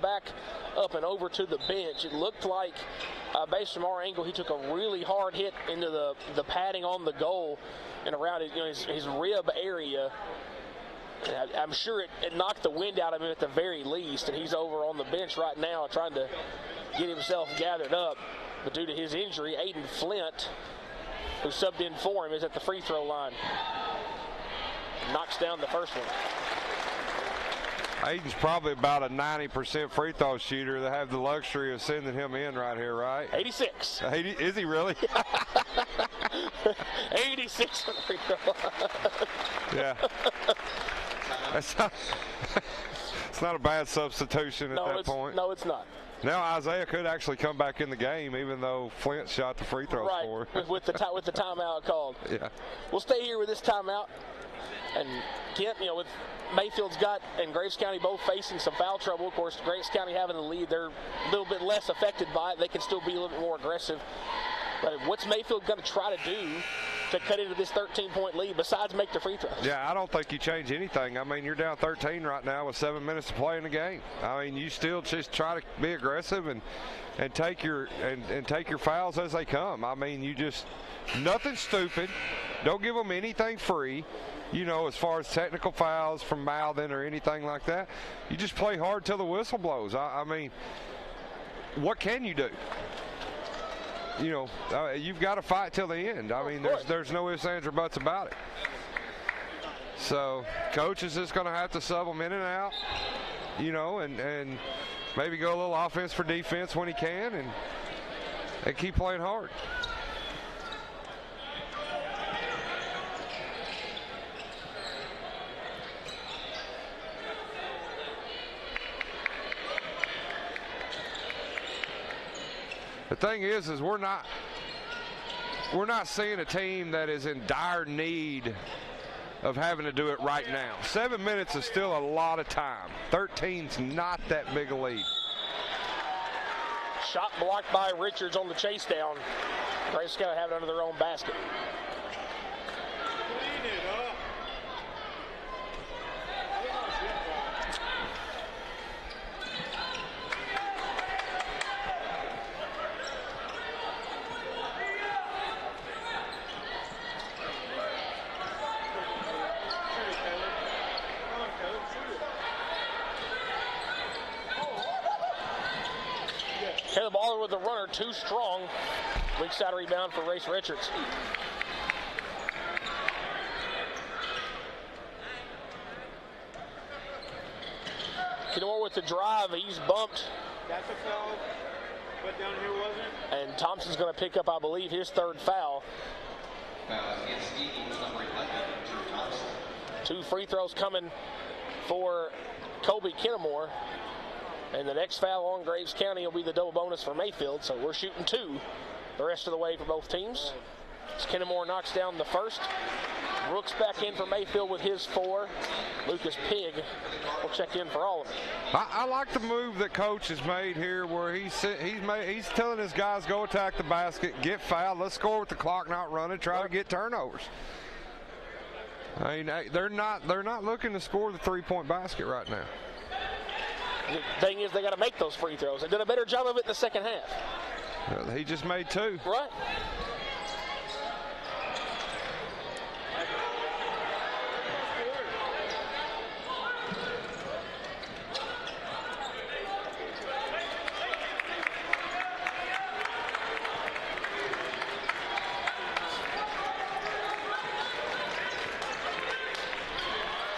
Back up and over to the bench. It looked like, based from our angle, he took a really hard hit into the padding on the goal and around his rib area. I'm sure it knocked the wind out of him at the very least, and he's over on the bench right now trying to get himself gathered up. But due to his injury, Aiden Flint, who subbed in for him, is at the free throw line. Knocks down the first one. Aiden's probably about a 90% free throw shooter. They have the luxury of sending him in right here, right? 86. 80, is he really? 86 on the free throw line. Yeah. It's not a bad substitution at that point. No, it's not. Now Isaiah could actually come back in the game, even though Flint shot the free throws for him. with the timeout called. Yeah. We'll stay here with this timeout. And Kent, with Mayfield's got and Graves County both facing some foul trouble. Of course, Graves County having the lead, they're a little bit less affected by it. They can still be a little bit more aggressive. But what's Mayfield going to try to do to cut into this 13-point lead besides make the free throws? Yeah, I don't think you change anything. I mean, you're down 13 right now with 7 minutes to play in the game. I mean, you still just try to be aggressive and take your fouls as they come. I mean, you just nothing stupid. Don't give them anything free. As far as technical fouls from mouthing or anything like that, you just play hard till the whistle blows. I mean, what can you do? You've got to fight till the end. I mean, there's no ifs, ands, or buts about it. So, coach is just going to have to sub them in and out, and maybe go a little offense for defense when he can, and keep playing hard. The thing is we're not seeing a team that is in dire need of having to do it right now. 7 minutes is still a lot of time. 13's not that big a lead. Shot blocked by Richards on the chase down. Grace County have it under their own basket. Clean it up. Caleb Baller with the runner, too strong. Weak side rebound for Race Richards. Kenmore with the drive, he's bumped. That's a foul, but down here wasn't. And Thompson's going to pick up, I believe, his third foul. Two free throws coming for Colby Kenmore. And the next foul on Graves County will be the double bonus for Mayfield. So we're shooting two the rest of the way for both teams. As Kenmore knocks down the first. Brooks back in for Mayfield with his 4. Lucas Pigg will check in for all of them. I like the move that Coach has made here, where he's telling his guys go attack the basket, get fouled, let's score with the clock not running, try to get turnovers. I mean, they're not looking to score the 3-point basket right now. The thing is, they got to make those free throws. They did a better job of it in the second half. Well, he just made 2. Right.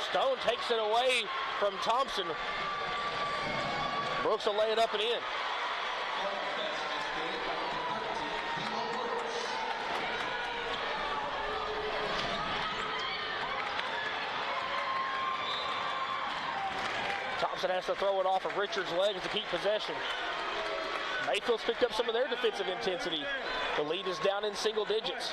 Stone takes it away from Thompson. Brooks will lay it up and in. Thompson has to throw it off of Richards' legs to keep possession. Mayfield's picked up some of their defensive intensity. The lead is down in single digits.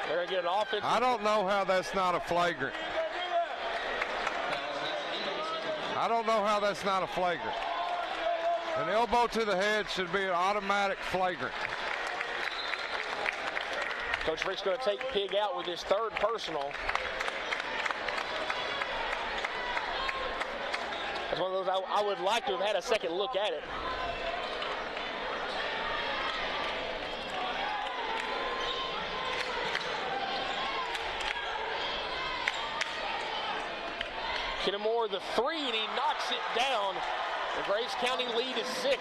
They're going to get an offensive. I don't know how that's not a flagrant. I don't know how that's not a flagrant. An elbow to the head should be an automatic flagrant. Coach Rick's going to take Pigg out with his 3rd personal. That's one of those I would like to have had a second look at it. Kenmore the 3, and he knocks it down. The Graves County lead is 6.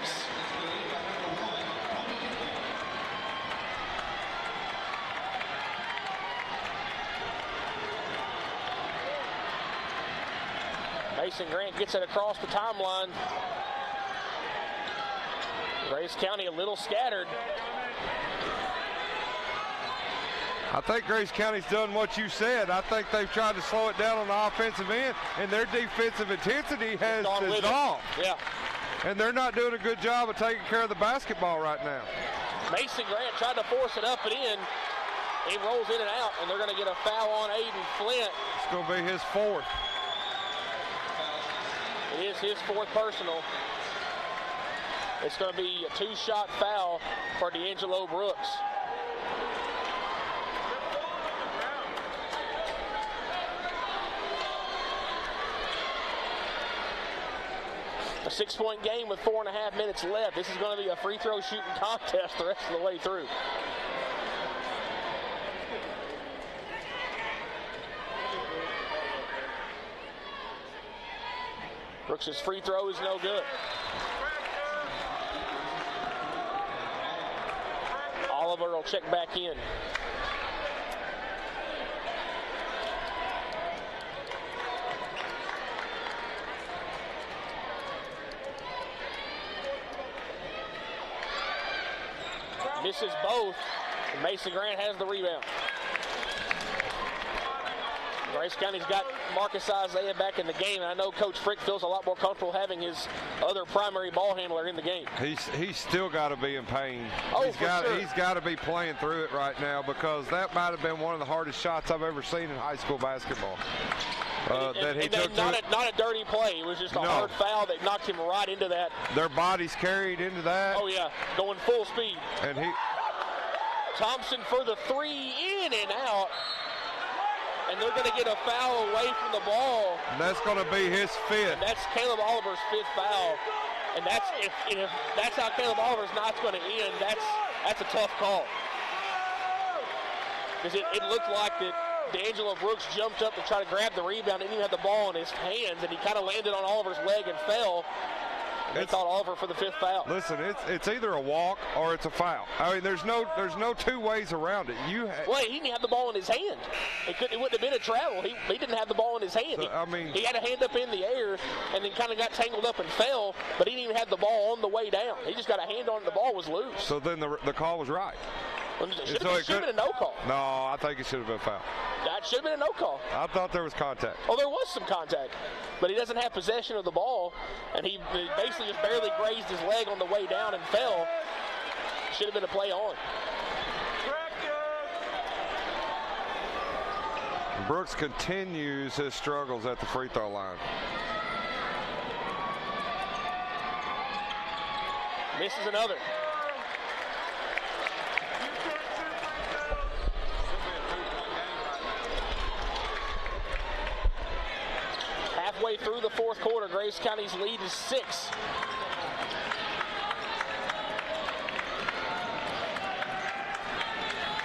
Mason Grant gets it across the timeline. Graves County a little scattered. I think Grace County's done what you said. I think they've tried to slow it down on the offensive end, and their defensive intensity has dissolved. Yeah. And they're not doing a good job of taking care of the basketball right now. Mason Grant tried to force it up and in. He rolls in and out, and they're going to get a foul on Aiden Flint. It's going to be his 4th. It is his 4th personal. It's going to be a 2-shot foul for D'Angelo Brooks. A 6-point game with 4.5 minutes left. This is going to be a free throw shooting contest the rest of the way through. Brooks' free throw is no good. Oliver will check back in. Misses both, and Mason Grant has the rebound. Grace County's got Marcus Isaiah back in the game, and I know Coach Frick feels a lot more comfortable having his other primary ball handler in the game. He's still got to be in pain. Oh, he's got sure. to be playing through it right now, because that might have been one of the hardest shots I've ever seen in high school basketball. Not a dirty play. It was just a hard foul that knocked him right into that. Their bodies carried into that. Oh, yeah, going full speed. And Thompson for the three, in and out. And they're going to get a foul away from the ball. And that's going to be his fifth. And that's Caleb Oliver's fifth foul. And that's if that's how Caleb Oliver's night's going to end, that's a tough call. Because it looked like that D'Angelo Brooks jumped up to try to grab the rebound, didn't even have the ball in his hands, and he kind of landed on Oliver's leg and fell. They called Oliver for the fifth foul. Listen, it's either a walk or it's a foul. I mean, there's no two ways around it. Well, he didn't have the ball in his hand. It wouldn't have been a travel. He didn't have the ball in his hand. So, he had a hand up in the air and then kind of got tangled up and fell, but he didn't even have the ball on the way down. He just got a hand on it. The ball was loose. So then the call was right. It should have been a no call. No, I think it should have been a foul. That should have been a no call. I thought there was contact. Oh, there was some contact, but he doesn't have possession of the ball, and he basically just barely grazed his leg on the way down and fell. Should have been a play on. Brooks continues his struggles at the free throw line. Misses another. Halfway through the fourth quarter, Grace County's lead is 6.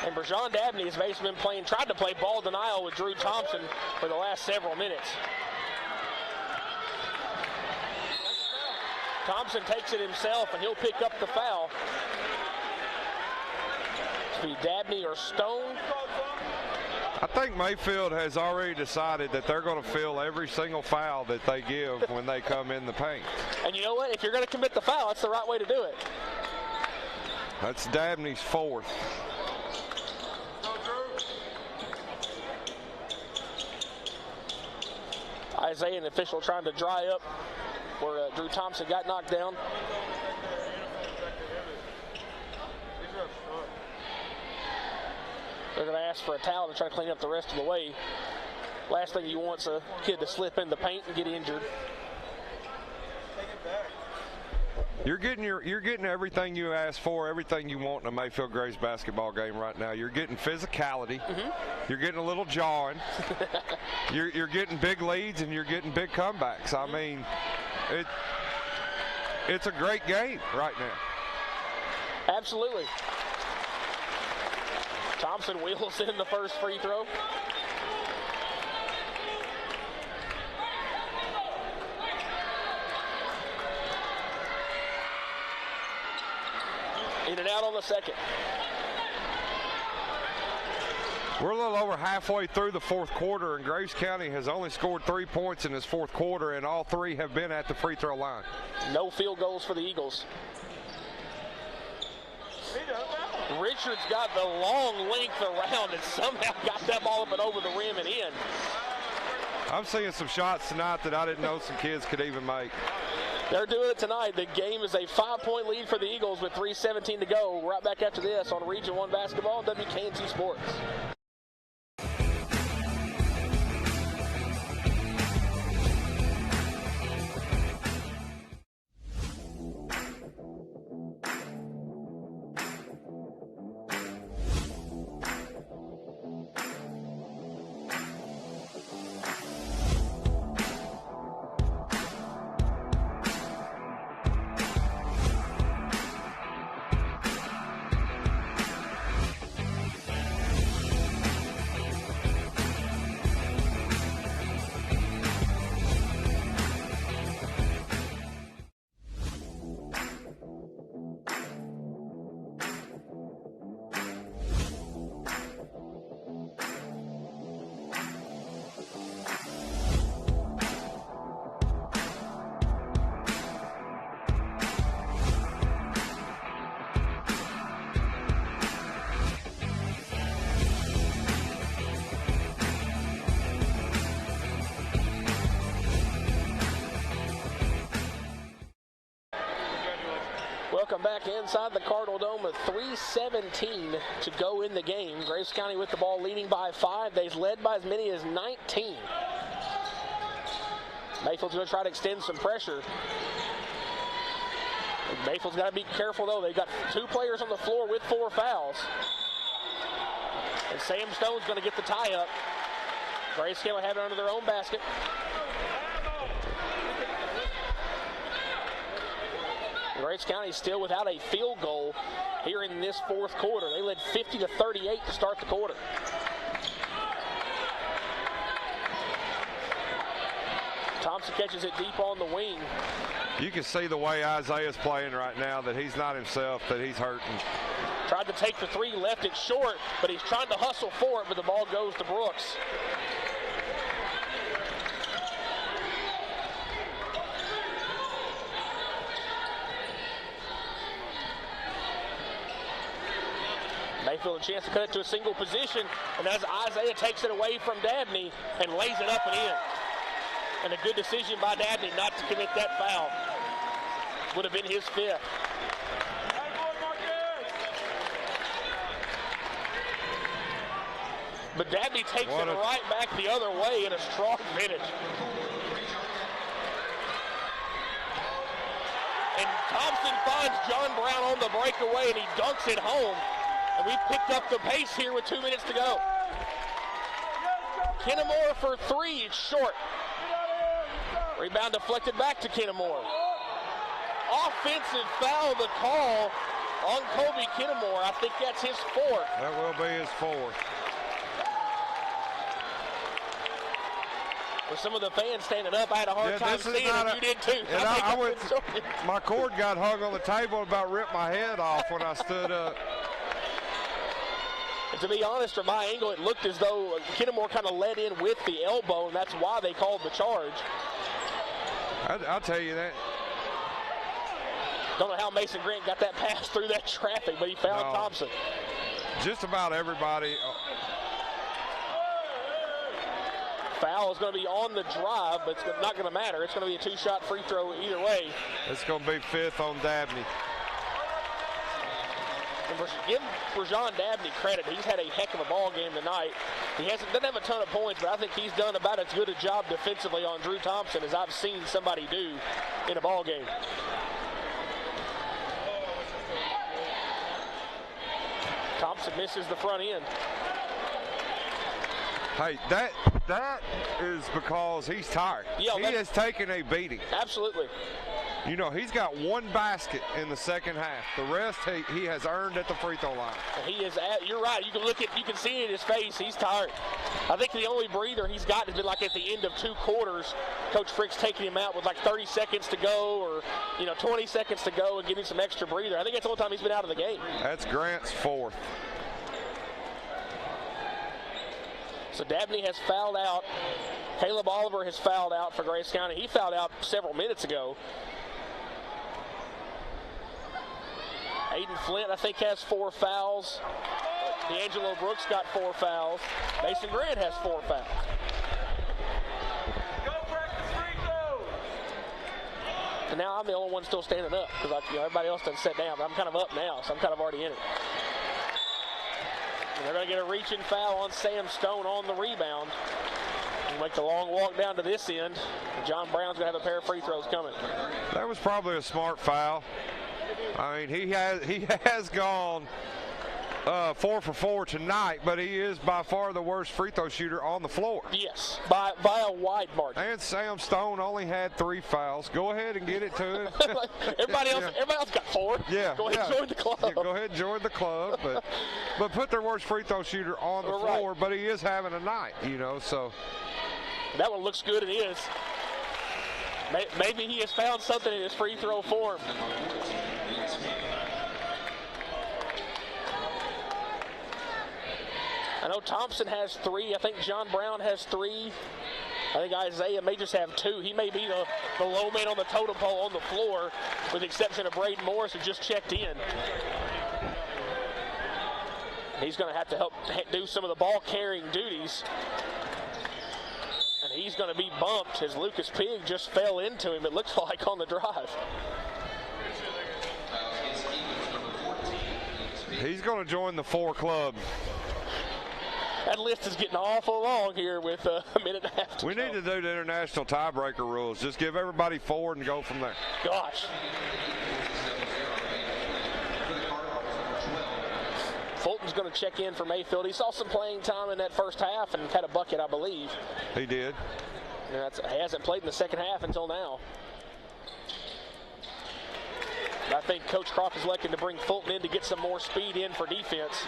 And Brajon Dabney has basically been tried to play ball denial with Drew Thompson for the last several minutes. Thompson takes it himself, and he'll pick up the foul. To be Dabney or Stone. I think Mayfield has already decided that they're going to fill every single foul that they give when they come in the paint. And you know what? If you're going to commit the foul, that's the right way to do it. That's Dabney's fourth. Isaiah, an official, trying to dry up where Drew Thompson got knocked down. They're going to ask for a towel to try to clean up the rest of the way. Last thing you want is a kid to slip in the paint and get injured. You're getting everything you asked for, everything you want in a Mayfield Grace basketball game right now. You're getting physicality. Mm-hmm. You're getting a little jawing. you're getting big leads, and you're getting big comebacks. I mean, it's a great game right now. Absolutely. Thompson wheels in the first free throw. In and out on the second. We're a little over halfway through the fourth quarter, and Grace County has only scored 3 points in this fourth quarter, and all 3 have been at the free throw line. No field goals for the Eagles. Richards got the long length around and somehow got that ball up and over the rim and in. I'm seeing some shots tonight that I didn't know some kids could even make. They're doing it tonight. The game is a 5-point lead for the Eagles with 3:17 to go. Right back after this on Region 1 Basketball, WK&T Sports. Welcome back inside the Cardinal Dome with 3:17 to go in the game. Graves County with the ball leading by 5. They've led by as many as 19. Mayfield's going to try to extend some pressure. Mayfield's got to be careful, though. They've got 2 players on the floor with 4 fouls. And Sam Stone's going to get the tie-up. Graves County have it under their own basket. Graves County still without a field goal here in this 4th quarter. They led 50-38 to start the quarter. Thompson catches it deep on the wing. You can see the way Isaiah's playing right now that he's not himself, that he's hurting. Tried to take the 3, left it short, but he's trying to hustle for it, but the ball goes to Brooks. Mayfield a chance to cut it to a single position, and as Isaiah takes it away from Dabney and lays it up and in. And a good decision by Dabney not to commit that foul. Would have been his 5th. But Dabney takes it right back the other way in a strong finish. And Thompson finds John Brown on the breakaway, and he dunks it home. And we've picked up the pace here with 2 minutes to go. Kennemore for 3, it's short. Rebound deflected back to Kennemore. Offensive foul, the call on Kobe Kennemore. I think that's his 4th. That will be his 4th. With some of the fans standing up, I had a hard time seeing it. You did too. And my cord got hung on the table and about ripped my head off when I stood up. To be honest, from my angle, it looked as though Kennemore kind of led in with the elbow, and that's why they called the charge. I'll tell you that. Don't know how Mason Grant got that pass through that traffic, but he found Thompson. Just about everybody. Foul is going to be on the drive, but it's not going to matter. It's going to be a 2-shot free throw either way. It's going to be 5th on Dabney. And give Rajon Dabney credit. He's had a heck of a ball game tonight. He doesn't have a ton of points, but I think he's done about as good a job defensively on Drew Thompson as I've seen somebody do in a ball game. Thompson misses the front end. Hey, that is because he's tired. Yeah, he has taken a beating. Absolutely. You know, he's got 1 basket in the second half. The rest he has earned at the free throw line. He is you're right. You can see it in his face. He's tired. I think the only breather he's got has been like at the end of 2 quarters. Coach Frick's taking him out with like 30 seconds to go or 20 seconds to go and giving some extra breather. I think that's the only time he's been out of the game. That's Grant's 4th. So Dabney has fouled out. Caleb Oliver has fouled out for Graves County. He fouled out several minutes ago. Aiden Flint, I think, has 4 fouls. D'Angelo Brooks got 4 fouls. Mason Grant has 4 fouls. Go practice free throws. And now I'm the only one still standing up because everybody else doesn't sit down. But I'm kind of up now, so I'm kind of already in it. And they're going to get a reaching foul on Sam Stone on the rebound. He'll make the long walk down to this end. And John Brown's going to have a pair of free throws coming. That was probably a smart foul. I mean, he has gone 4 for 4 tonight, but he is by far the worst free throw shooter on the floor. Yes, by a wide margin. And Sam Stone only had 3 fouls. Go ahead and get it to him. everybody else got 4. Yeah. Go ahead and join the club. Yeah, go ahead and join the club, but put their worst free throw shooter on the floor. But he is having a night, so. That one looks good. It is. Maybe he has found something in his free throw form. I know Thompson has 3. I think John Brown has 3. I think Isaiah may just have 2. He may be the low man on the totem pole on the floor, with the exception of Braden Morris, who just checked in. He's going to have to help do some of the ball carrying duties. And he's going to be bumped as Lucas Pig just fell into him, it looks like, on the drive. He's going to join the 4 club. That list is getting awful long here with a minute and a half to We go. need to do the international tiebreaker rules. Just give everybody 4 and go from there. Gosh. Fulton's going to check in for Mayfield. He saw some playing time in that first half and had a bucket, I believe. He did. And he hasn't played in the second half until now. I think Coach Croft is electing to bring Fulton in to get some more speed in for defense.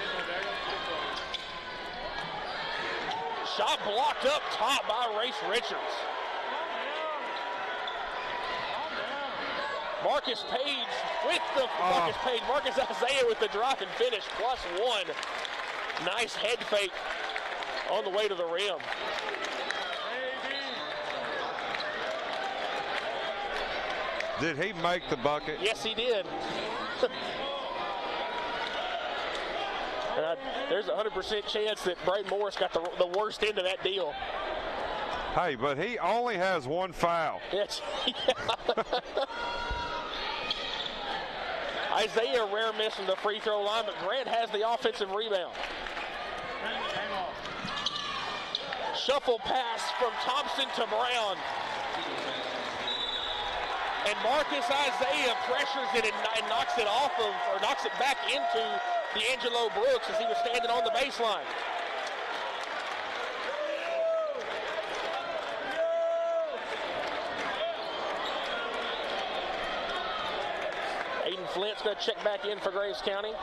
Shot blocked up top by Race Richards. Marcus Page with the Marcus Isaiah with the drive and finish, +1. Nice head fake on the way to the rim. Did he make the bucket? Yes, he did. There's a 100% chance that Braden Morris got the worst end of that deal. Hey, but he only has 1 foul. Yes. Isaiah rare miss from the free throw line, but Grant has the offensive rebound. Shuffle pass from Thompson to Brown. And Marcus Isaiah pressures it and knocks it off of, or knocks it back into D'Angelo Brooks as he was standing on the baseline. Aiden Flint's going to check back in for Graves County.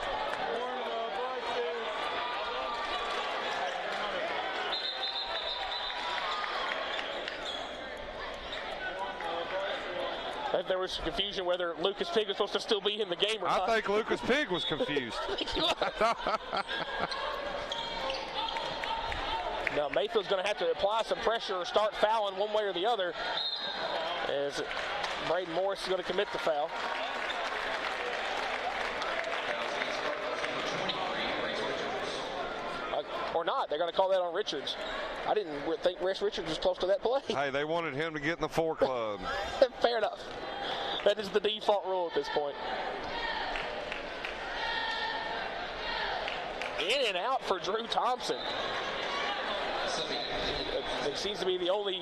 There was confusion whether Lucas Pig was supposed to still be in the game or not. I think Lucas Pig was confused. Now Mayfield's going to have to apply some pressure or start fouling one way or the other, as Braden Morris is going to commit the foul. Or not. They're going to call that on Richards. I didn't think Wes Richards was close to that play. Hey, they wanted him to get in the 4 club. Fair enough. That is the default rule at this point. In and out for Drew Thompson. It seems to be the only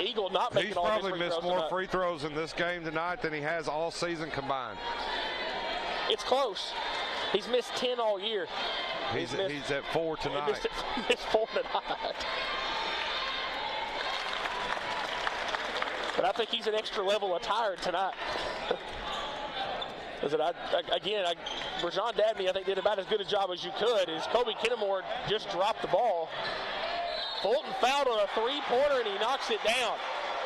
Eagle not making all his free throws. He's probably missed more free throws in this game tonight than he has all season combined. It's close. He's missed 10 all year. He's at 4 tonight. He missed 4 tonight. But I think he's an extra level of tired tonight. Rajon Dabney, I think, did about as good a job as you could. As Kobe Kennemore just dropped the ball. Fulton fouled on a 3-pointer, and he knocks it down.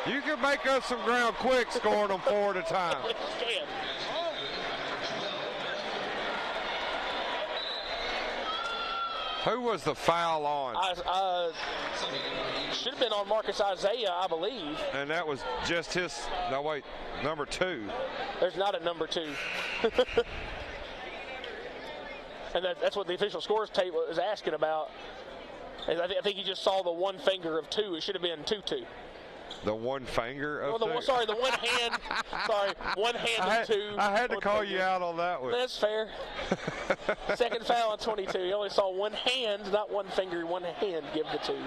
You can make up some ground quick scoring them 4 at a time. You can. Who was the foul on? Should have been on Marcus Isaiah, I believe. And that was just his, no wait, number 2. There's not a number 2. And that's what the official scores table is asking about. I think he just saw the one finger of 2. It should have been 2-2. The one finger of 2? The one hand. Sorry, one hand of 2. I had to call finger. you out on that one. That's fair. Second foul on 22. He only saw one hand, not one finger, one hand give the 2.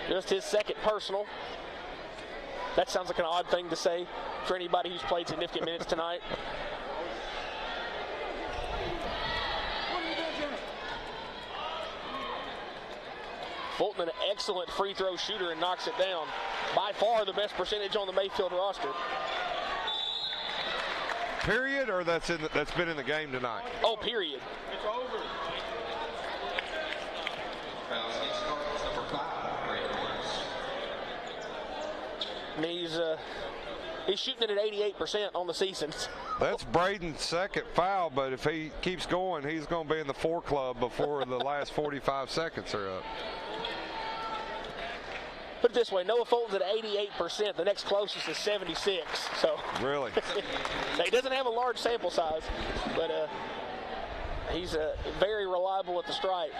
Just his second personal. That sounds like an odd thing to say for anybody who's played significant minutes tonight. Fulton, an excellent free throw shooter, and knocks it down. By far the best percentage on the Mayfield roster. Period, or that's been in the game tonight? Oh, period. It's over. I mean, he's shooting it at 88% on the season. That's Braden's second foul, but if he keeps going, he's going to be in the 4 club before the last 45 seconds are up. Put it this way, Noah Fulton's at 88%. The next closest is 76. So really, he doesn't have a large sample size, but he's very reliable at the stripe.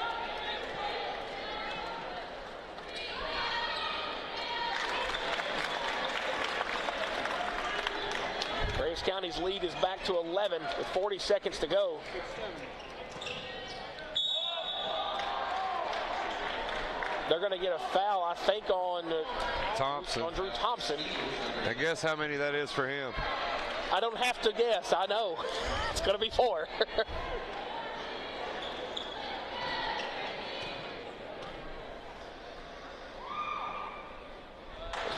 Grace County's lead is back to 11 with 40 seconds to go. They're going to get a foul, I think, on Thompson. On Drew Thompson. And guess how many that is for him? I don't have to guess. I know. It's going to be 4.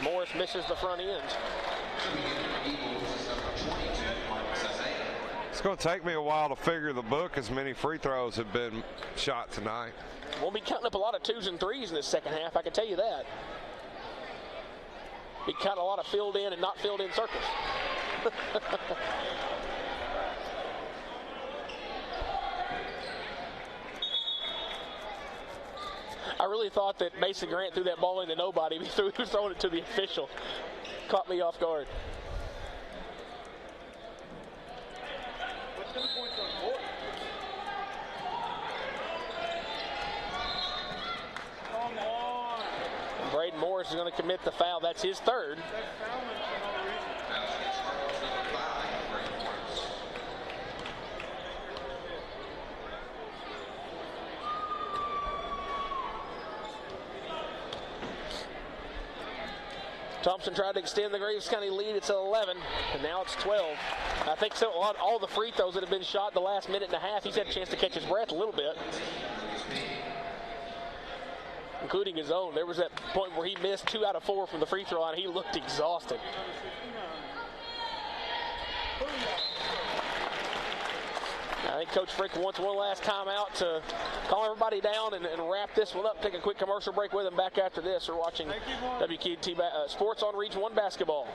Morris misses the front end. It's going to take me a while to figure the book as many free throws have been shot tonight. We'll be counting up a lot of 2s and 3s in this second half, I can tell you that. Be counting a lot of filled in and not filled in circles. I really thought that Mason Grant threw that ball into nobody. He was throwing it to the official. Caught me off guard. What's 10 points on board? Come on. Braden Morris is going to commit the foul. That's his third. That foul is for no reason. Thompson tried to extend the Graves County lead. It's 11, and now it's 12. I think so. All the free throws that have been shot the last minute and a half, he's had a chance to catch his breath a little bit, including his own. There was that point where he missed 2 out of 4 from the free throw line. He looked exhausted. I think Coach Frick wants one last timeout to calm everybody down and wrap this one up. Take a quick commercial break with him. Back after this, we're watching WK&T Sports on Region 1 basketball.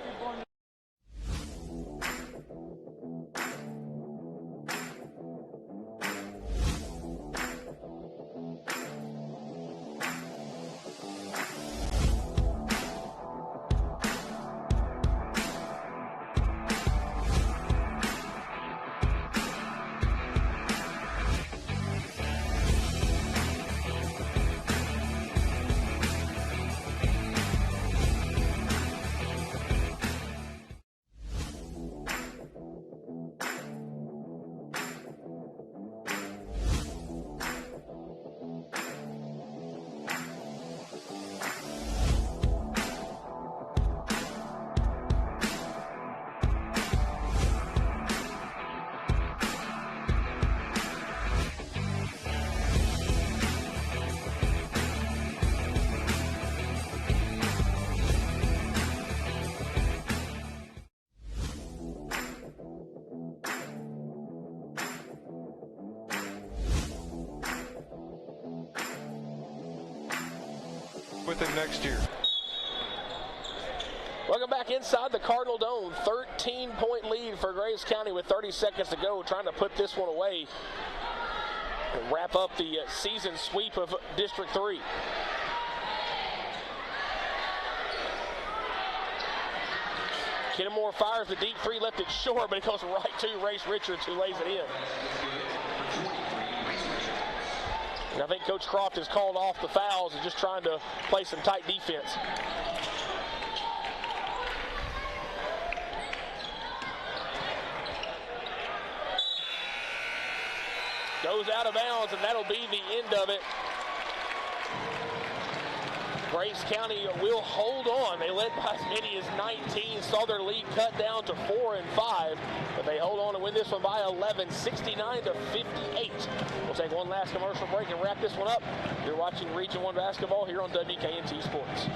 With him next year. Welcome back inside the Cardinal Dome. 13-point lead for Graves County with 30 seconds to go, trying to put this one away and wrap up the season sweep of District 3. Kenmore fires the deep 3, left it short, but it goes right to Race Richards, who lays it in. And I think Coach Croft has called off the fouls and just trying to play some tight defense. Goes out of bounds, and that'll be the end of it. Graves County will hold on. They led by as many as 19, saw their lead cut down to 4 and 5, but they hold on to win this one by 11, 69-58. We'll take one last commercial break and wrap this one up. You're watching Region 1 basketball here on WK&T Sports.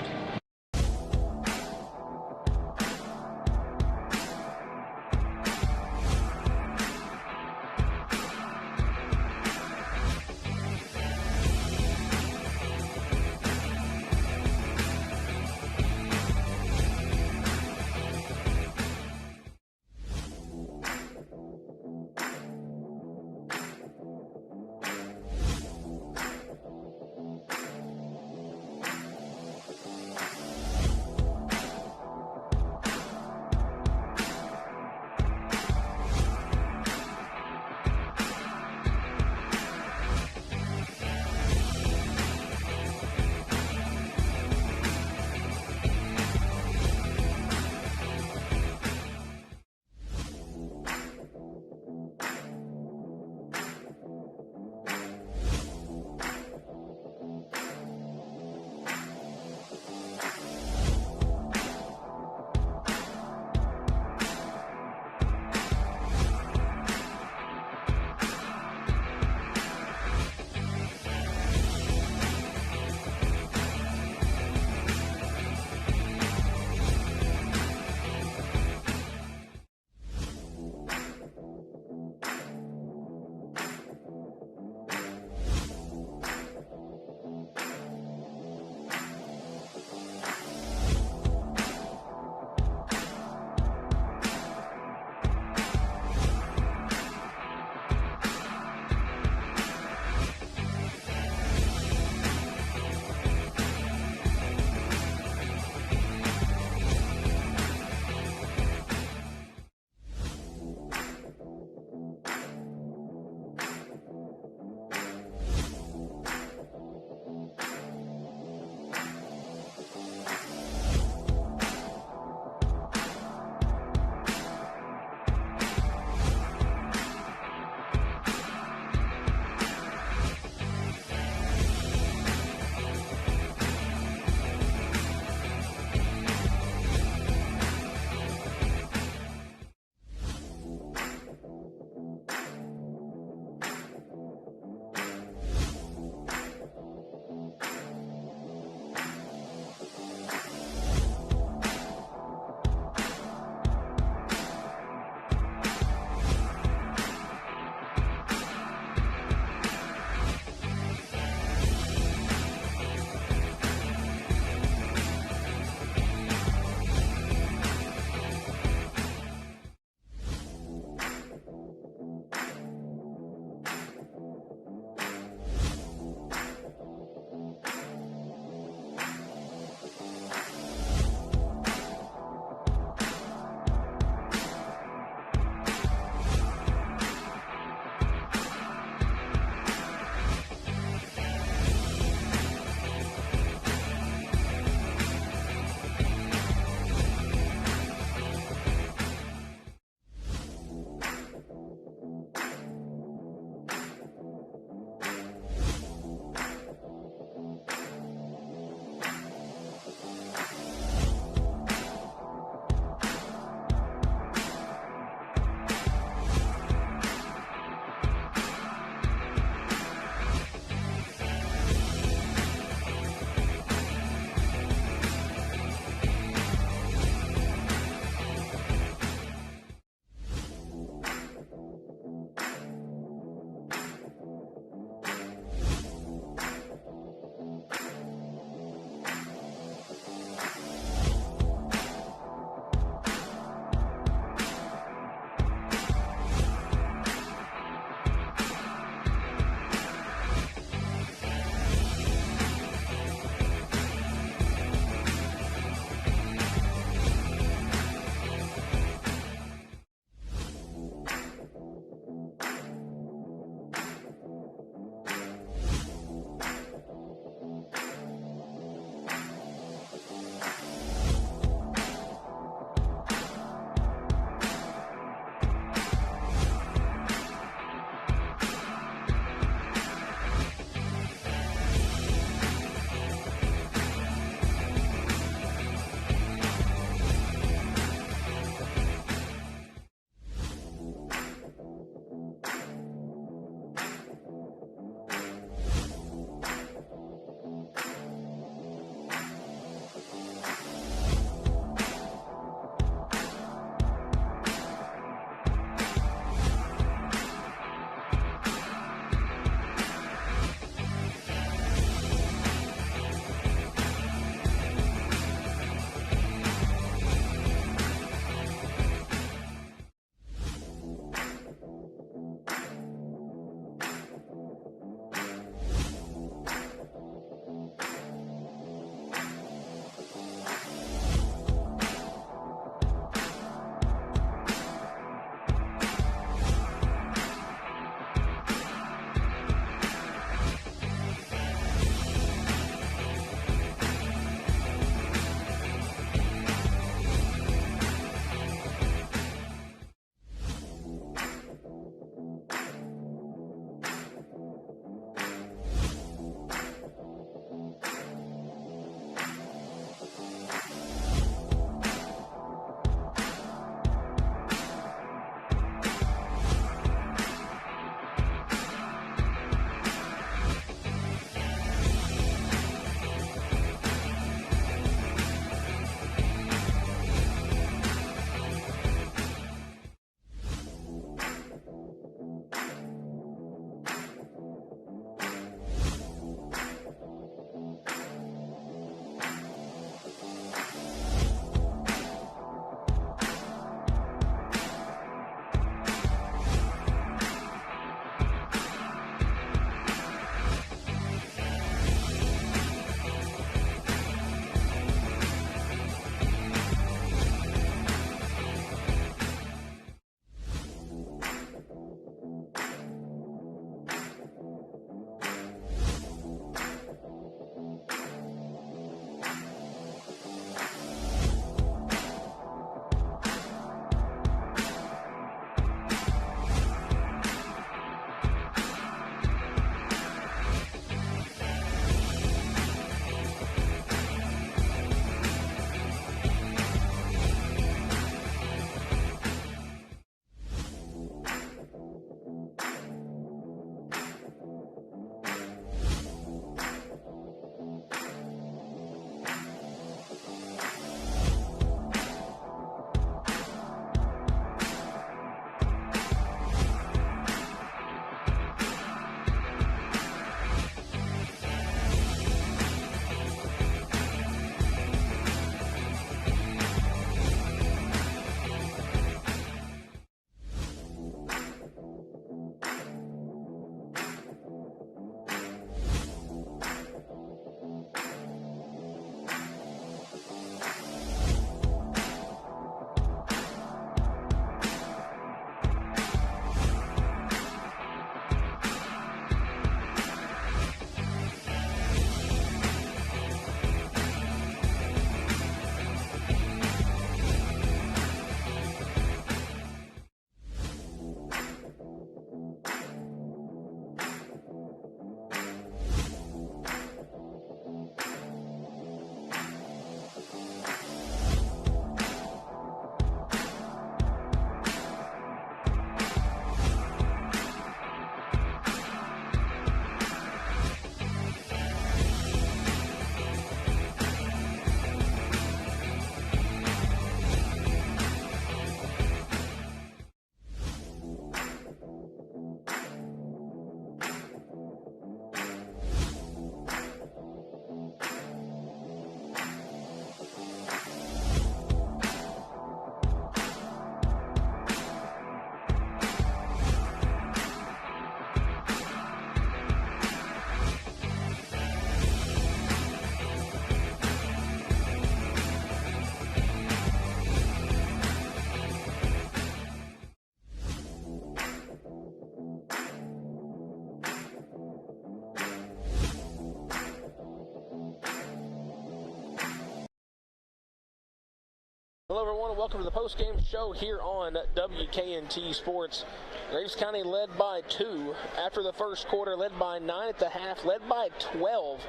Hello everyone and welcome to the post-game show here on WK&T Sports. Graves County led by 2 after the first quarter, led by 9 at the half, led by 12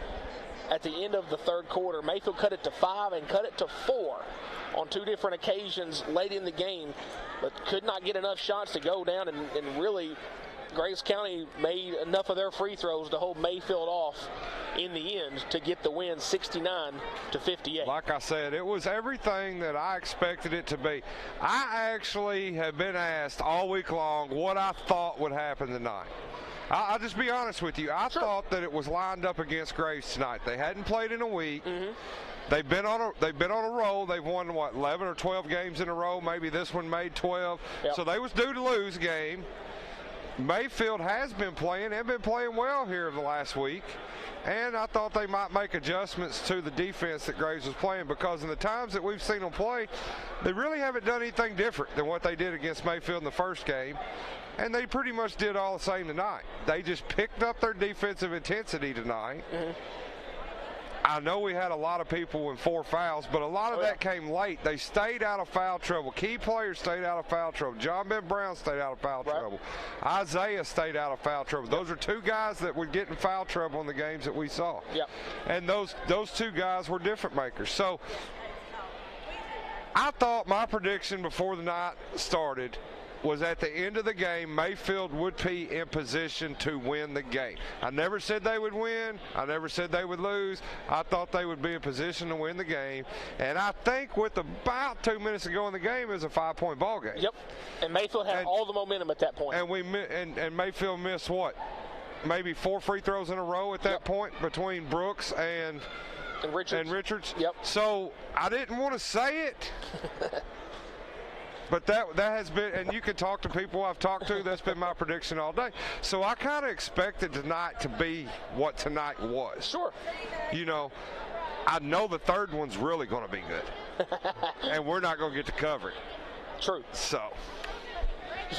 at the end of the third quarter. Mayfield cut it to 5 and cut it to 4 on 2 different occasions late in the game, but could not get enough shots to go down, and really Graves County made enough of their free throws to hold Mayfield off in the end to get the win 69-58. Like I said, it was everything that I expected it to be. I actually have been asked all week long what I thought would happen tonight. I'll just be honest with you. I thought that it was lined up against Graves tonight. They hadn't played in a week. They've been on a roll. They've won 11 or 12 games in a row. Maybe this one made 12. Yep. So they was due to lose a game. Mayfield has been playing and been playing well here the last week. And I thought they might make adjustments to the defense that Graves was playing, because in the times that we've seen them play, they really haven't done anything different than what they did against Mayfield in the first game. And they pretty much did all the same tonight. They just picked up their defensive intensity tonight. I know we had a lot of people with 4 fouls, but a lot of that came late. They stayed out of foul trouble. Key players stayed out of foul trouble. John Ben Brown stayed out of foul trouble. Isaiah stayed out of foul trouble. Those are 2 guys that were getting foul trouble in the games that we saw. And those 2 guys were difference makers. So I thought my prediction before the night started was at the end of the game, Mayfield would be in position to win the game. I never said they would win. I never said they would lose. I thought they would be in position to win the game. And I think with about 2 minutes to go in the game, it was a 5-point ball game. And Mayfield had all the momentum at that point. And Mayfield missed what? Maybe 4 free throws in a row at that point between Brooks and Richards. So I didn't want to say it. But that has been, and you can talk to people I've talked to, that's been my prediction all day. So I kind of expected tonight to be what tonight was. You know, I know the third one's really going to be good. And we're not going to get to cover it. So.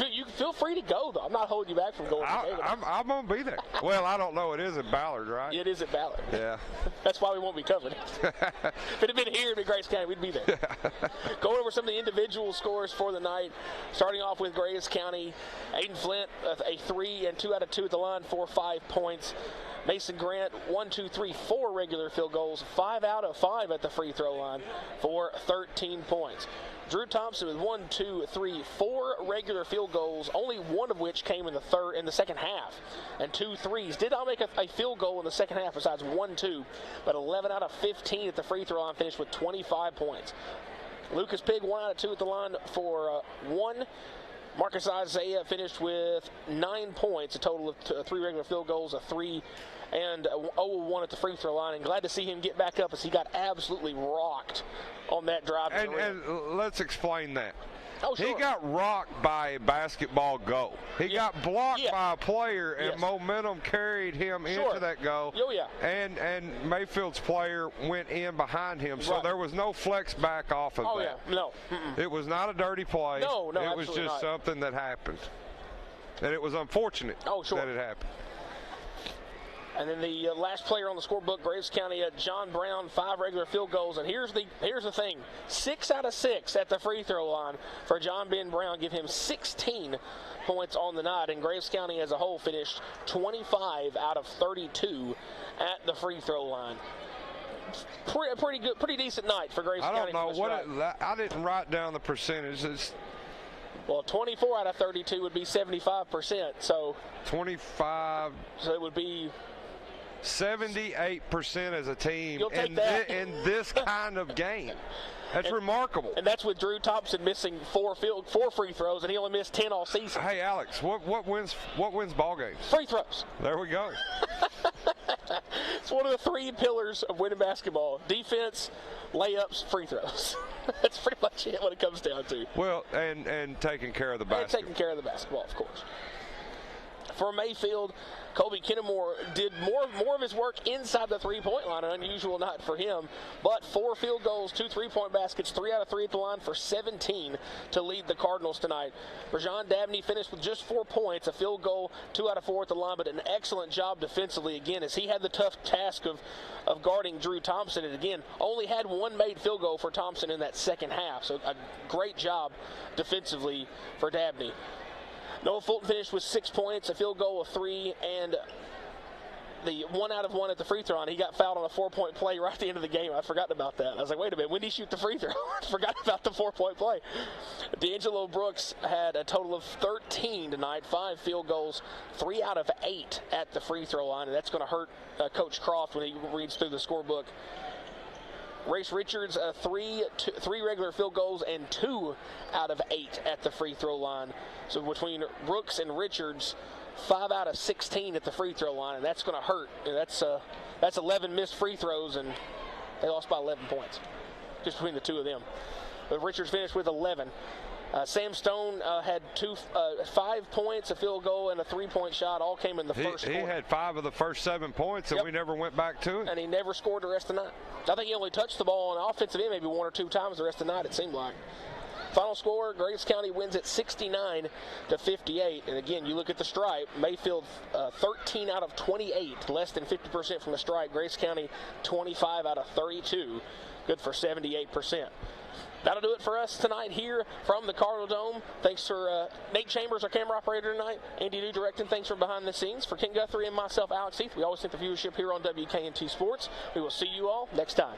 You feel free to go, though. I'm not holding you back from going. I'm going to be there. Well, I don't know. It is at Ballard, right? It is at Ballard. Yeah. That's why we won't be covering it. If it had been here in Graves County, we'd be there. Going over some of the individual scores for the night, starting off with Graves County. Aiden Flint, a 3 and 2 out of 2 at the line for 5 points. Mason Grant, 4 regular field goals, 5 out of 5 at the free throw line for 13 points. Drew Thompson with 4 regular field goals, only one of which came in the second half, and 2 threes. Did not make a field goal in the second half besides 1-2, but 11 out of 15 at the free throw line, finished with 25 points. Lucas Pigg, 1 out of 2 at the line for 1. Marcus Isaiah finished with 9 points, a total of 3 regular field goals, a 3 and 0-1 at the free throw line. And glad to see him get back up as he got absolutely rocked on that drive. And let's explain that. Oh, sure. He got rocked by a basketball goal. He got blocked by a player, and momentum carried him into that goal. And Mayfield's player went in behind him, so there was no flex back off of that. It was not a dirty play. It was just something that happened. And it was unfortunate that it happened. And then the last player on the scorebook, Graves County, John Brown, 5 regular field goals. And here's the thing: 6 out of 6 at the free throw line for John Ben Brown, give him 16 points on the night. And Graves County as a whole finished 25 out of 32 at the free throw line. Pretty good, pretty decent night for Graves County. I don't know I didn't write down the percentages. Well, 24 out of 32 would be 75%. So 25. So it would be 78% as a team in this kind of game. That's remarkable. And that's with Drew Thompson missing 4 free throws, and he only missed 10 all season. Hey, Alex, what wins ball games? Free throws. There we go. It's one of the 3 pillars of winning basketball: defense, layups, free throws. That's pretty much it, what it comes down to. Well, and taking care of the basketball. And taking care of the basketball, of course. For Mayfield, Kobe Kennemore did more of his work inside the three-point line, an unusual night for him. But 4 field goals, 2 3-point baskets, 3 out of 3 at the line for 17 to lead the Cardinals tonight. Rajon Dabney finished with just 4 points, a field goal, 2 out of 4 at the line, but an excellent job defensively again, as he had the tough task of guarding Drew Thompson, and again only had 1 made field goal for Thompson in that second half. So a great job defensively for Dabney. Noah Fulton finished with 6 points, a field goal of 3, and the 1 out of 1 at the free throw line. He got fouled on a 4-point play right at the end of the game. I'd forgotten about that. I was like, wait a minute, when did he shoot the free throw? I forgot about the 4-point play. D'Angelo Brooks had a total of 13 tonight, 5 field goals, 3 out of 8 at the free throw line, and that's going to hurt Coach Croft when he reads through the scorebook. Race Richards, 3 regular field goals and 2 out of 8 at the free throw line. So between Brooks and Richards, 5 out of 16 at the free throw line, and that's going to hurt. And that's 11 missed free throws, and they lost by 11 points just between the two of them. But Richards finished with 11. Sam Stone had 5 points, a field goal, and a 3-point shot. All came in the first quarter. He had 5 of the first 7 points, and we never went back to it. And he never scored the rest of the night. I think he only touched the ball on the offensive end maybe 1 or 2 times the rest of the night, it seemed like. Final score, Grace County wins at 69-58. And again, you look at the stripe, Mayfield 13 out of 28, less than 50% from the stripe. Grace County 25 out of 32, good for 78%. That'll do it for us tonight here from the Cardinal Dome. Thanks for Nate Chambers, our camera operator tonight. Andy New directing. Thanks for behind the scenes. For Ken Guthrie and myself, Alex Heath, we always think the viewership here on WK&T Sports. We will see you all next time.